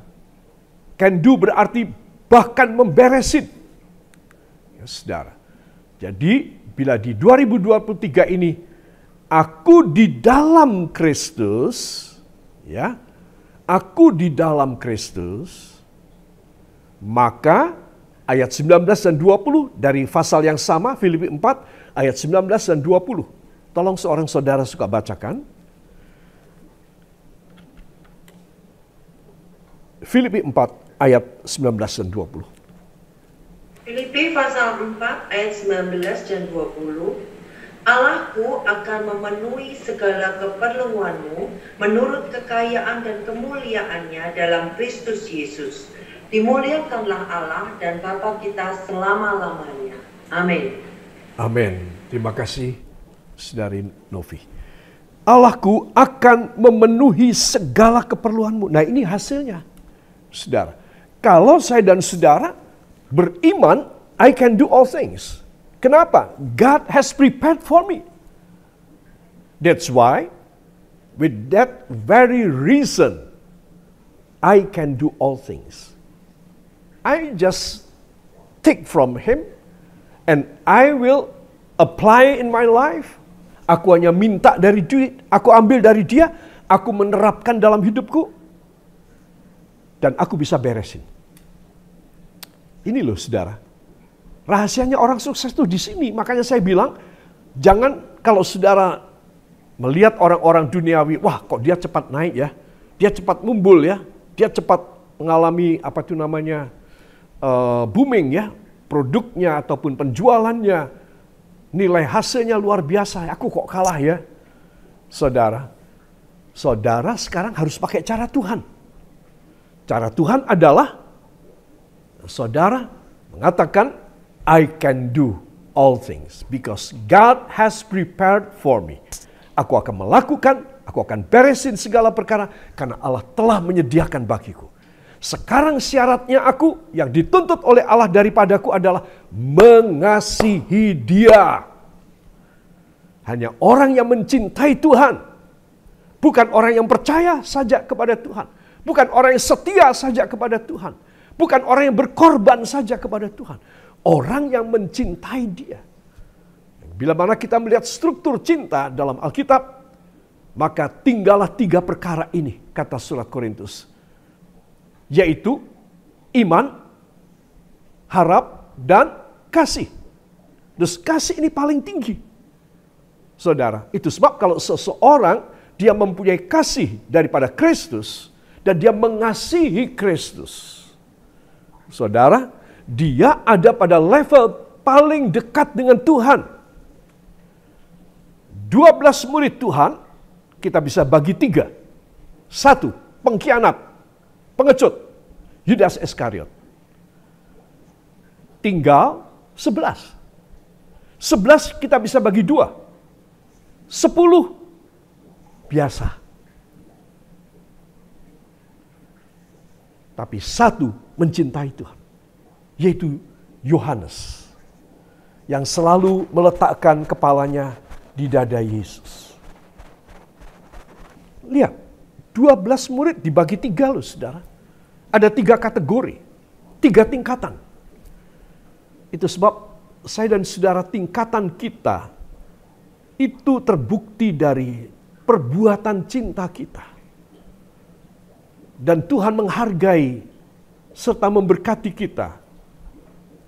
can do berarti bahkan memberesin. Ya, saudara. Jadi, bila di 2023 ini, aku di dalam Kristus, ya, aku di dalam Kristus, maka ayat 19 dan 20 dari pasal yang sama, Filipi 4, ayat 19 dan 20. Tolong seorang saudara suka bacakan. Filipi 4 ayat 19 dan 20. Filipi pasal 4 ayat 19 dan 20. Allahku akan memenuhi segala keperluanmu menurut kekayaan dan kemuliaannya dalam Kristus Yesus. Dimuliakanlah Allah dan Bapa kita selama-lamanya. Amin. Amin. Terima kasih, Saudari Novi. Allahku akan memenuhi segala keperluanmu. Nah ini hasilnya. Saudara, kalau saya dan saudara beriman, I can do all things. Kenapa? God has prepared for me. That's why, with that very reason, I can do all things. I just take from Him, and I will apply in my life. Aku hanya minta dari dia, aku ambil dari Dia, aku menerapkan dalam hidupku, dan aku bisa beresin. Ini loh saudara, Rahasianya orang sukses itu di sini. Makanya saya bilang, jangan kalau saudara melihat orang-orang duniawi, wah kok dia cepat naik ya, dia cepat mumbul ya, dia cepat mengalami booming ya, produknya ataupun penjualannya, nilai hasilnya luar biasa. Aku kok kalah ya, saudara. Saudara sekarang harus pakai cara Tuhan. Cara Tuhan adalah saudara mengatakan, I can do all things because God has prepared for me. Aku akan melakukan, aku akan beresin segala perkara karena Allah telah menyediakan bagiku. Sekarang syaratnya aku yang dituntut oleh Allah daripadaku adalah mengasihi Dia. Hanya orang yang mencintai Tuhan, bukan orang yang percaya saja kepada Tuhan, bukan orang yang setia saja kepada Tuhan, bukan orang yang berkorban saja kepada Tuhan. Orang yang mencintai Dia. Bila mana kita melihat struktur cinta dalam Alkitab, maka tinggallah 3 perkara ini, kata surat Korintus. Yaitu iman, harap, dan kasih. Terus kasih ini paling tinggi. Saudara, itu sebab kalau seseorang dia mempunyai kasih daripada Kristus dan dia mengasihi Kristus, saudara, dia ada pada level paling dekat dengan Tuhan. 12 murid Tuhan kita bisa bagi 3. 1, pengkhianat, pengecut, Yudas Iskariot. Tinggal 11. 11 kita bisa bagi 2. 10 biasa. Tapi 1 mencintai Tuhan, yaitu Yohanes, yang selalu meletakkan kepalanya di dada Yesus. Lihat, 12 murid dibagi 3 loh saudara. Ada 3 kategori, 3 tingkatan. Itu sebab saya dan saudara, tingkatan kita itu terbukti dari perbuatan cinta kita. Dan Tuhan menghargai serta memberkati kita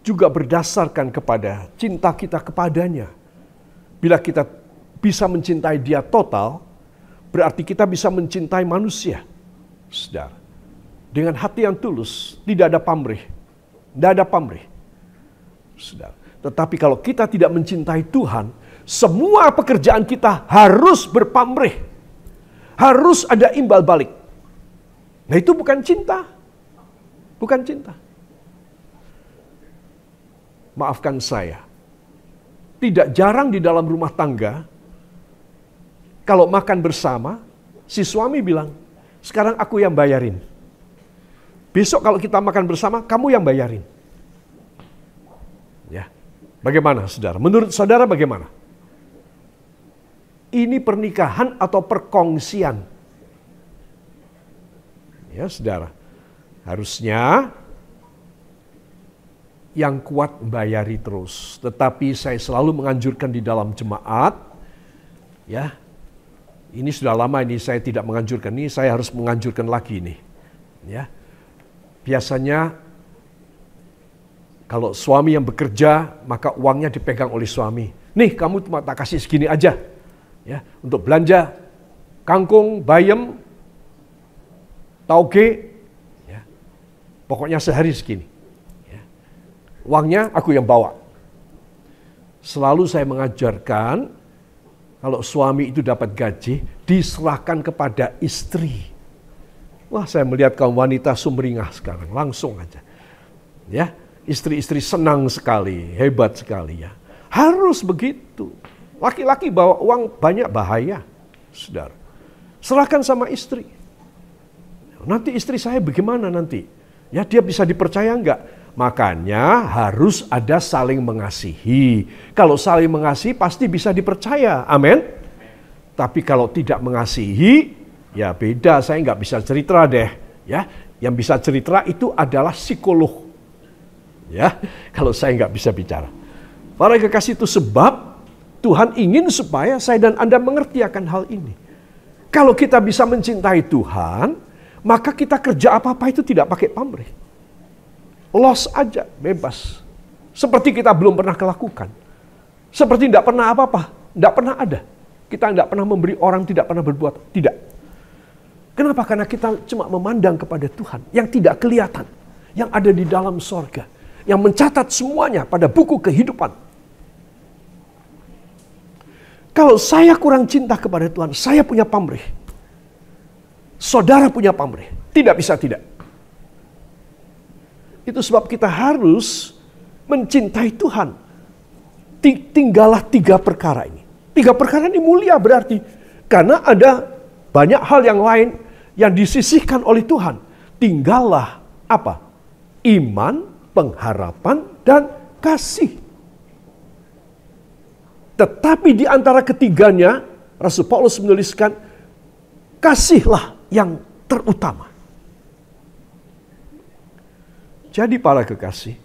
juga berdasarkan kepada cinta kita kepadanya. Bila kita bisa mencintai Dia total, berarti kita bisa mencintai manusia, saudara. Dengan hati yang tulus, tidak ada pamrih. Tidak ada pamrih, saudara. Tetapi kalau kita tidak mencintai Tuhan, semua pekerjaan kita harus berpamrih. Harus ada imbal balik. Nah itu bukan cinta. Bukan cinta. Maafkan saya. Tidak jarang di dalam rumah tangga, kalau makan bersama, si suami bilang, sekarang aku yang bayarin. Besok kalau kita makan bersama, kamu yang bayarin. Ya, bagaimana saudara? Menurut saudara bagaimana? Ini pernikahan atau perkongsian? Ya saudara, harusnya yang kuat bayari terus. Tetapi saya selalu menganjurkan di dalam jemaat, ya, ini sudah lama ini saya tidak menganjurkan, ini saya harus menganjurkan lagi nih. Ya, biasanya kalau suami yang bekerja, maka uangnya dipegang oleh suami. Nih kamu cuma tak kasih segini aja, ya, untuk belanja kangkung, bayam, tauge, ya, pokoknya sehari segini. Uangnya aku yang bawa. Selalu saya mengajarkan, kalau suami itu dapat gaji, diserahkan kepada istri. Wah, saya melihat kaum wanita sumringah sekarang, langsung aja. Ya, istri-istri senang sekali, hebat sekali ya. Harus begitu. Laki-laki bawa uang banyak bahaya, saudara. Serahkan sama istri. Nanti istri saya bagaimana nanti? Ya, dia bisa dipercaya enggak? Makanya harus ada saling mengasihi. Kalau saling mengasihi pasti bisa dipercaya. Amin. Tapi kalau tidak mengasihi, ya beda. Saya nggak bisa cerita deh. Ya, yang bisa cerita itu adalah psikolog. Ya, kalau saya nggak bisa bicara. Para kekasih, itu sebab Tuhan ingin supaya saya dan Anda mengerti akan hal ini. Kalau kita bisa mencintai Tuhan, maka kita kerja apa-apa itu tidak pakai pamrih. Los aja, bebas. Seperti kita belum pernah melakukan. Seperti tidak pernah apa-apa, tidak pernah ada. Kita tidak pernah memberi, orang tidak pernah berbuat. Tidak. Kenapa? Karena kita cuma memandang kepada Tuhan yang tidak kelihatan, yang ada di dalam sorga, yang mencatat semuanya pada buku kehidupan. Kalau saya kurang cinta kepada Tuhan, saya punya pamrih. Saudara punya pamrih. Tidak bisa tidak. Itu sebab kita harus mencintai Tuhan. Tinggallah 3 perkara ini. 3 perkara ini mulia berarti. Karena ada banyak hal yang lain yang disisihkan oleh Tuhan. Tinggallah apa? Iman, pengharapan, dan kasih. Tetapi di antara ketiganya, Rasul Paulus menuliskan, kasihlah yang terutama. Jadi para kekasih,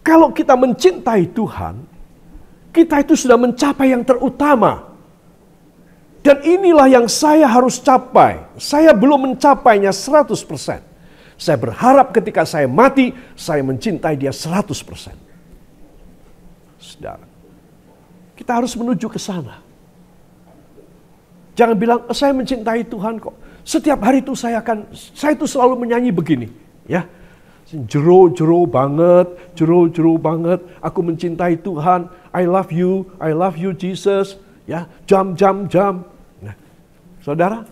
kalau kita mencintai Tuhan, kita itu sudah mencapai yang terutama. Dan inilah yang saya harus capai. Saya belum mencapainya 100%. Saya berharap ketika saya mati, saya mencintai dia 100%. Saudara, kita harus menuju ke sana. Jangan bilang, saya mencintai Tuhan kok. Setiap hari itu saya itu selalu menyanyi begini. Ya, jero banget. Aku mencintai Tuhan. I love you Jesus. Ya, jam. Nah, saudara,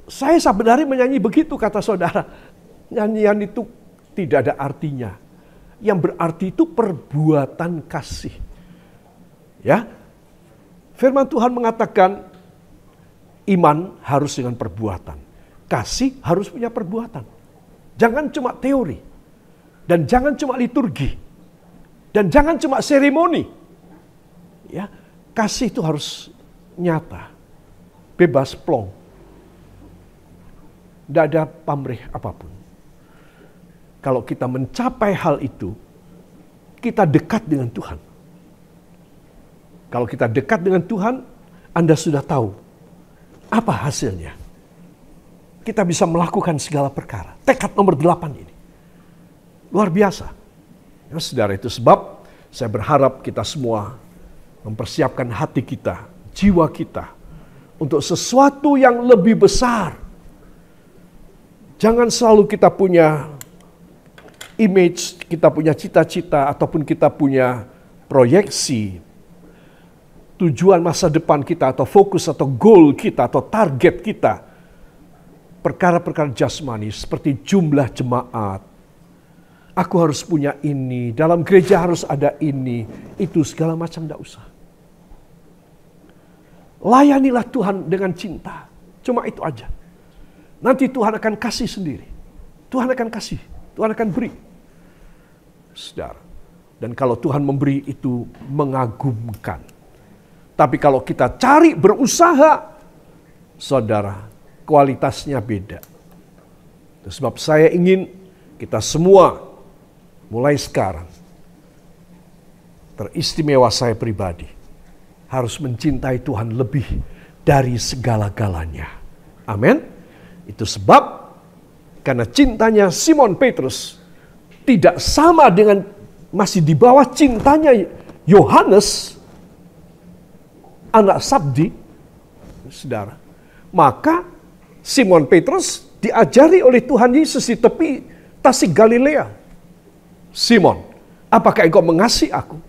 saya sebenarnya menyanyi begitu kata saudara. Nyanyian itu tidak ada artinya. Yang berarti itu perbuatan kasih. Ya, firman Tuhan mengatakan iman harus dengan perbuatan. Kasih harus punya perbuatan. Jangan cuma teori. Dan jangan cuma liturgi. Dan jangan cuma seremoni. Ya, kasih itu harus nyata. Bebas plong. Tidak ada pamrih apapun. Kalau kita mencapai hal itu, kita dekat dengan Tuhan. Kalau kita dekat dengan Tuhan, Anda sudah tahu apa hasilnya. Kita bisa melakukan segala perkara. Tekad nomor 8 ini. Luar biasa. Ya, saudara, itu sebab saya berharap kita semua mempersiapkan hati kita, jiwa kita, untuk sesuatu yang lebih besar. Jangan selalu kita punya image, kita punya cita-cita, ataupun kita punya proyeksi, tujuan masa depan kita, atau fokus, atau goal kita, atau target kita. Perkara-perkara jasmani, seperti jumlah jemaat. Aku harus punya ini, dalam gereja harus ada ini, itu segala macam tidak usah. Layanilah Tuhan dengan cinta. Cuma itu aja. Nanti Tuhan akan kasih sendiri. Tuhan akan kasih. Tuhan akan beri. Saudara. Dan kalau Tuhan memberi itu mengagumkan. Tapi kalau kita cari berusaha, saudara, kualitasnya beda. Sebab saya ingin kita semua mulai sekarang, teristimewa saya pribadi, harus mencintai Tuhan lebih dari segala-galanya. Amin. Itu sebab karena cintanya Simon Petrus tidak sama dengan, masih di bawah cintanya Yohanes, anak Sabdi, saudara. Maka Simon Petrus diajari oleh Tuhan Yesus di tepi Tasik Galilea. Simon, apakah engkau mengasihi aku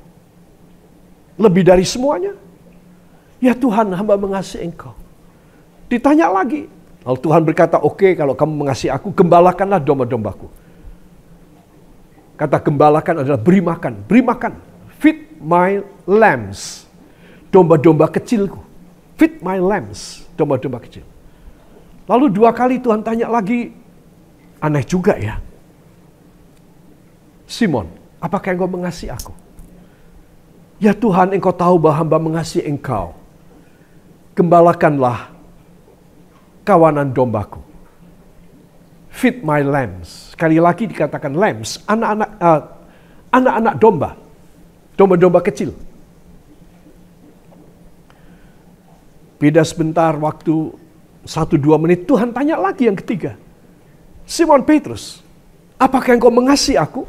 lebih dari semuanya? Ya Tuhan, hamba mengasihi engkau. Ditanya lagi. Lalu Tuhan berkata, oke, kalau kamu mengasihi aku, gembalakanlah domba-dombaku. Kata gembalakan adalah beri makan. Beri makan. Feed my lambs. Domba-domba kecilku. Feed my lambs. Domba-domba kecil. Lalu 2 kali Tuhan tanya lagi. Aneh juga ya. Simon, apakah engkau mengasihi aku? Ya Tuhan, engkau tahu bahwa hamba mengasihi engkau. Gembalakanlah kawanan dombaku. Feed my lambs. Sekali lagi dikatakan lambs, anak-anak domba. Domba-domba kecil. Beda sebentar waktu 1-2 menit, Tuhan tanya lagi yang ketiga. Simon Petrus, apakah engkau mengasihi aku?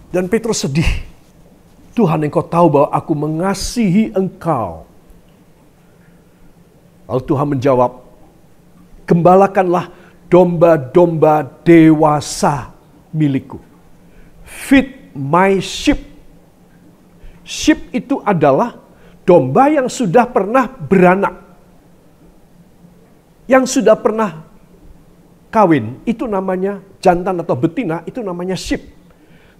Dan Petrus sedih. Tuhan, Engkau tahu bahwa aku mengasihi Engkau. Lalu Tuhan menjawab, gembalakanlah domba-domba dewasa milikku. Feed my sheep. Sheep itu adalah domba yang sudah pernah beranak. Yang sudah pernah kawin, itu namanya jantan atau betina, itu namanya sheep.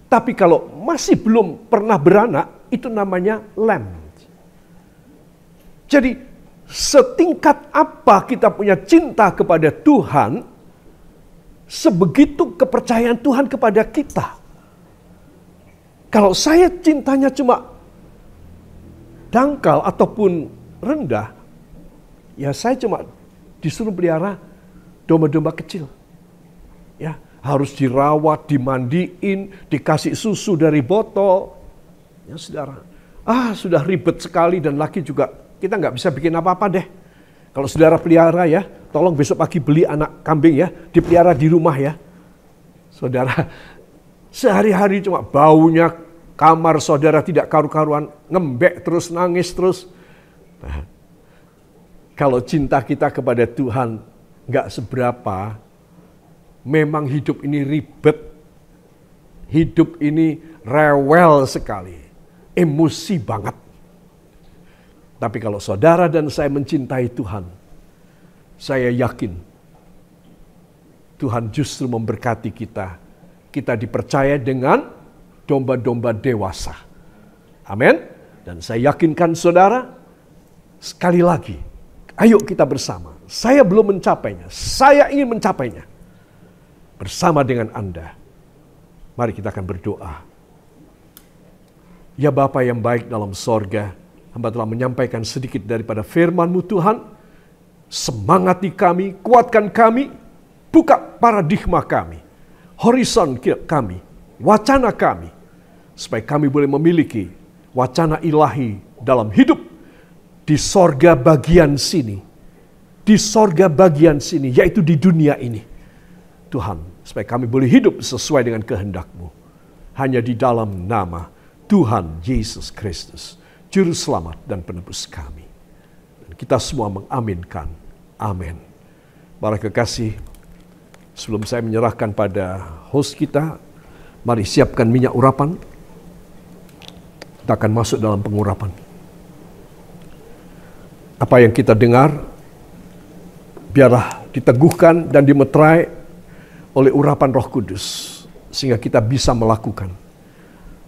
Tapi kalau masih belum pernah beranak, itu namanya lamb. Jadi setingkat apa kita punya cinta kepada Tuhan, sebegitu kepercayaan Tuhan kepada kita. Kalau saya cintanya cuma dangkal ataupun rendah, ya saya cuma disuruh pelihara domba-domba kecil. Ya, harus dirawat, dimandiin, dikasih susu dari botol. Ya, saudara. Sudah ribet sekali dan lagi juga kita nggak bisa bikin apa-apa deh. Kalau saudara pelihara ya, tolong besok pagi beli anak kambing ya, dipelihara di rumah ya. Saudara, sehari-hari cuma baunya, kamar saudara tidak karu-karuan, ngembek terus, nangis terus. Nah, kalau cinta kita kepada Tuhan nggak seberapa, memang hidup ini ribet, hidup ini rewel sekali, emosi banget. Tapi kalau saudara dan saya mencintai Tuhan, saya yakin Tuhan justru memberkati kita. Kita dipercaya dengan domba-domba dewasa. Amin. Dan saya yakinkan saudara, sekali lagi, ayo kita bersama. Saya belum mencapainya, saya ingin mencapainya. Bersama dengan Anda, mari kita akan berdoa. Ya Bapa yang baik dalam sorga, hamba telah menyampaikan sedikit daripada firman-Mu Tuhan. Semangati kami, kuatkan kami, buka paradigma kami, horizon kami, wacana kami, supaya kami boleh memiliki wacana ilahi dalam hidup di sorga bagian sini. Di sorga bagian sini, yaitu di dunia ini. Tuhan, supaya kami boleh hidup sesuai dengan kehendak-Mu. Hanya di dalam nama Tuhan Yesus Kristus, Juru Selamat dan Penebus kami. Dan kita semua mengaminkan. Amin. Para kekasih, sebelum saya menyerahkan pada host kita, mari siapkan minyak urapan. Kita akan masuk dalam pengurapan. Apa yang kita dengar, biarlah diteguhkan dan dimeterai oleh urapan Roh Kudus, sehingga kita bisa melakukan.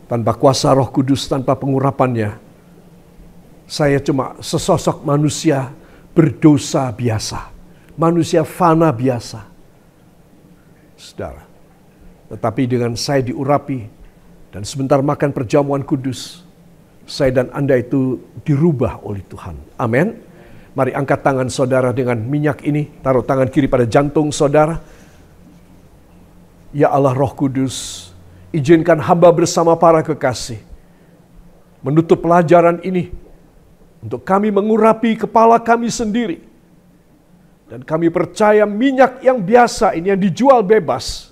Tanpa kuasa Roh Kudus, tanpa pengurapannya, saya cuma sesosok manusia berdosa biasa, manusia fana biasa. Saudara, tetapi dengan saya diurapi dan sebentar makan perjamuan kudus, saya dan Anda itu dirubah oleh Tuhan. Amin. Mari angkat tangan saudara dengan minyak ini, taruh tangan kiri pada jantung saudara. Ya Allah Roh Kudus, izinkan hamba bersama para kekasih menutup pelajaran ini untuk kami mengurapi kepala kami sendiri. Dan kami percaya minyak yang biasa ini yang dijual bebas,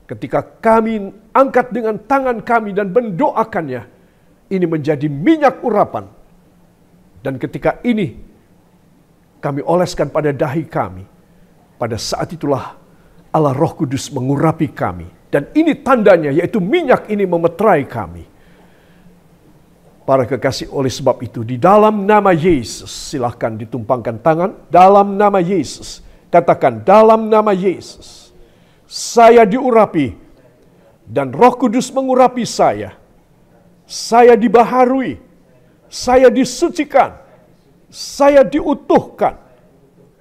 ketika kami angkat dengan tangan kami dan mendoakannya, ini menjadi minyak urapan. Dan ketika ini kami oleskan pada dahi kami, pada saat itulah Allah Roh Kudus mengurapi kami. Dan ini tandanya, yaitu minyak ini memeterai kami. Para kekasih, oleh sebab itu, di dalam nama Yesus, silahkan ditumpangkan tangan. Dalam nama Yesus, katakan, dalam nama Yesus, saya diurapi, dan Roh Kudus mengurapi saya. Saya dibaharui, saya disucikan, saya diutuhkan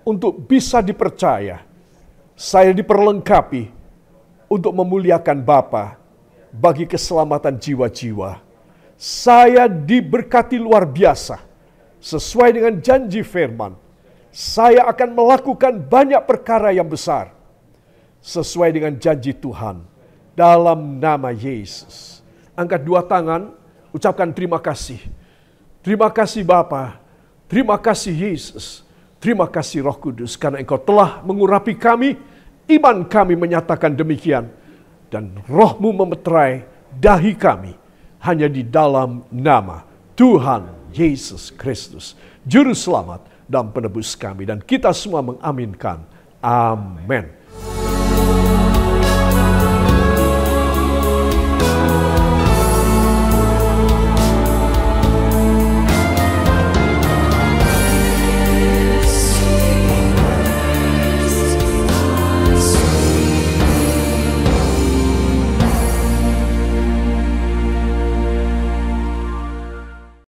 untuk bisa dipercaya. Saya diperlengkapi untuk memuliakan Bapa bagi keselamatan jiwa-jiwa. Saya diberkati luar biasa sesuai dengan janji firman. Saya akan melakukan banyak perkara yang besar sesuai dengan janji Tuhan dalam nama Yesus. Angkat dua tangan, ucapkan terima kasih. Terima kasih Bapa, terima kasih Yesus, terima kasih Roh Kudus, karena Engkau telah mengurapi kami. Iman kami menyatakan demikian. dan Roh-Mu memeterai dahi kami hanya di dalam nama Tuhan Yesus Kristus, Juru Selamat dan Penebus kami. Dan kita semua mengaminkan. Amin.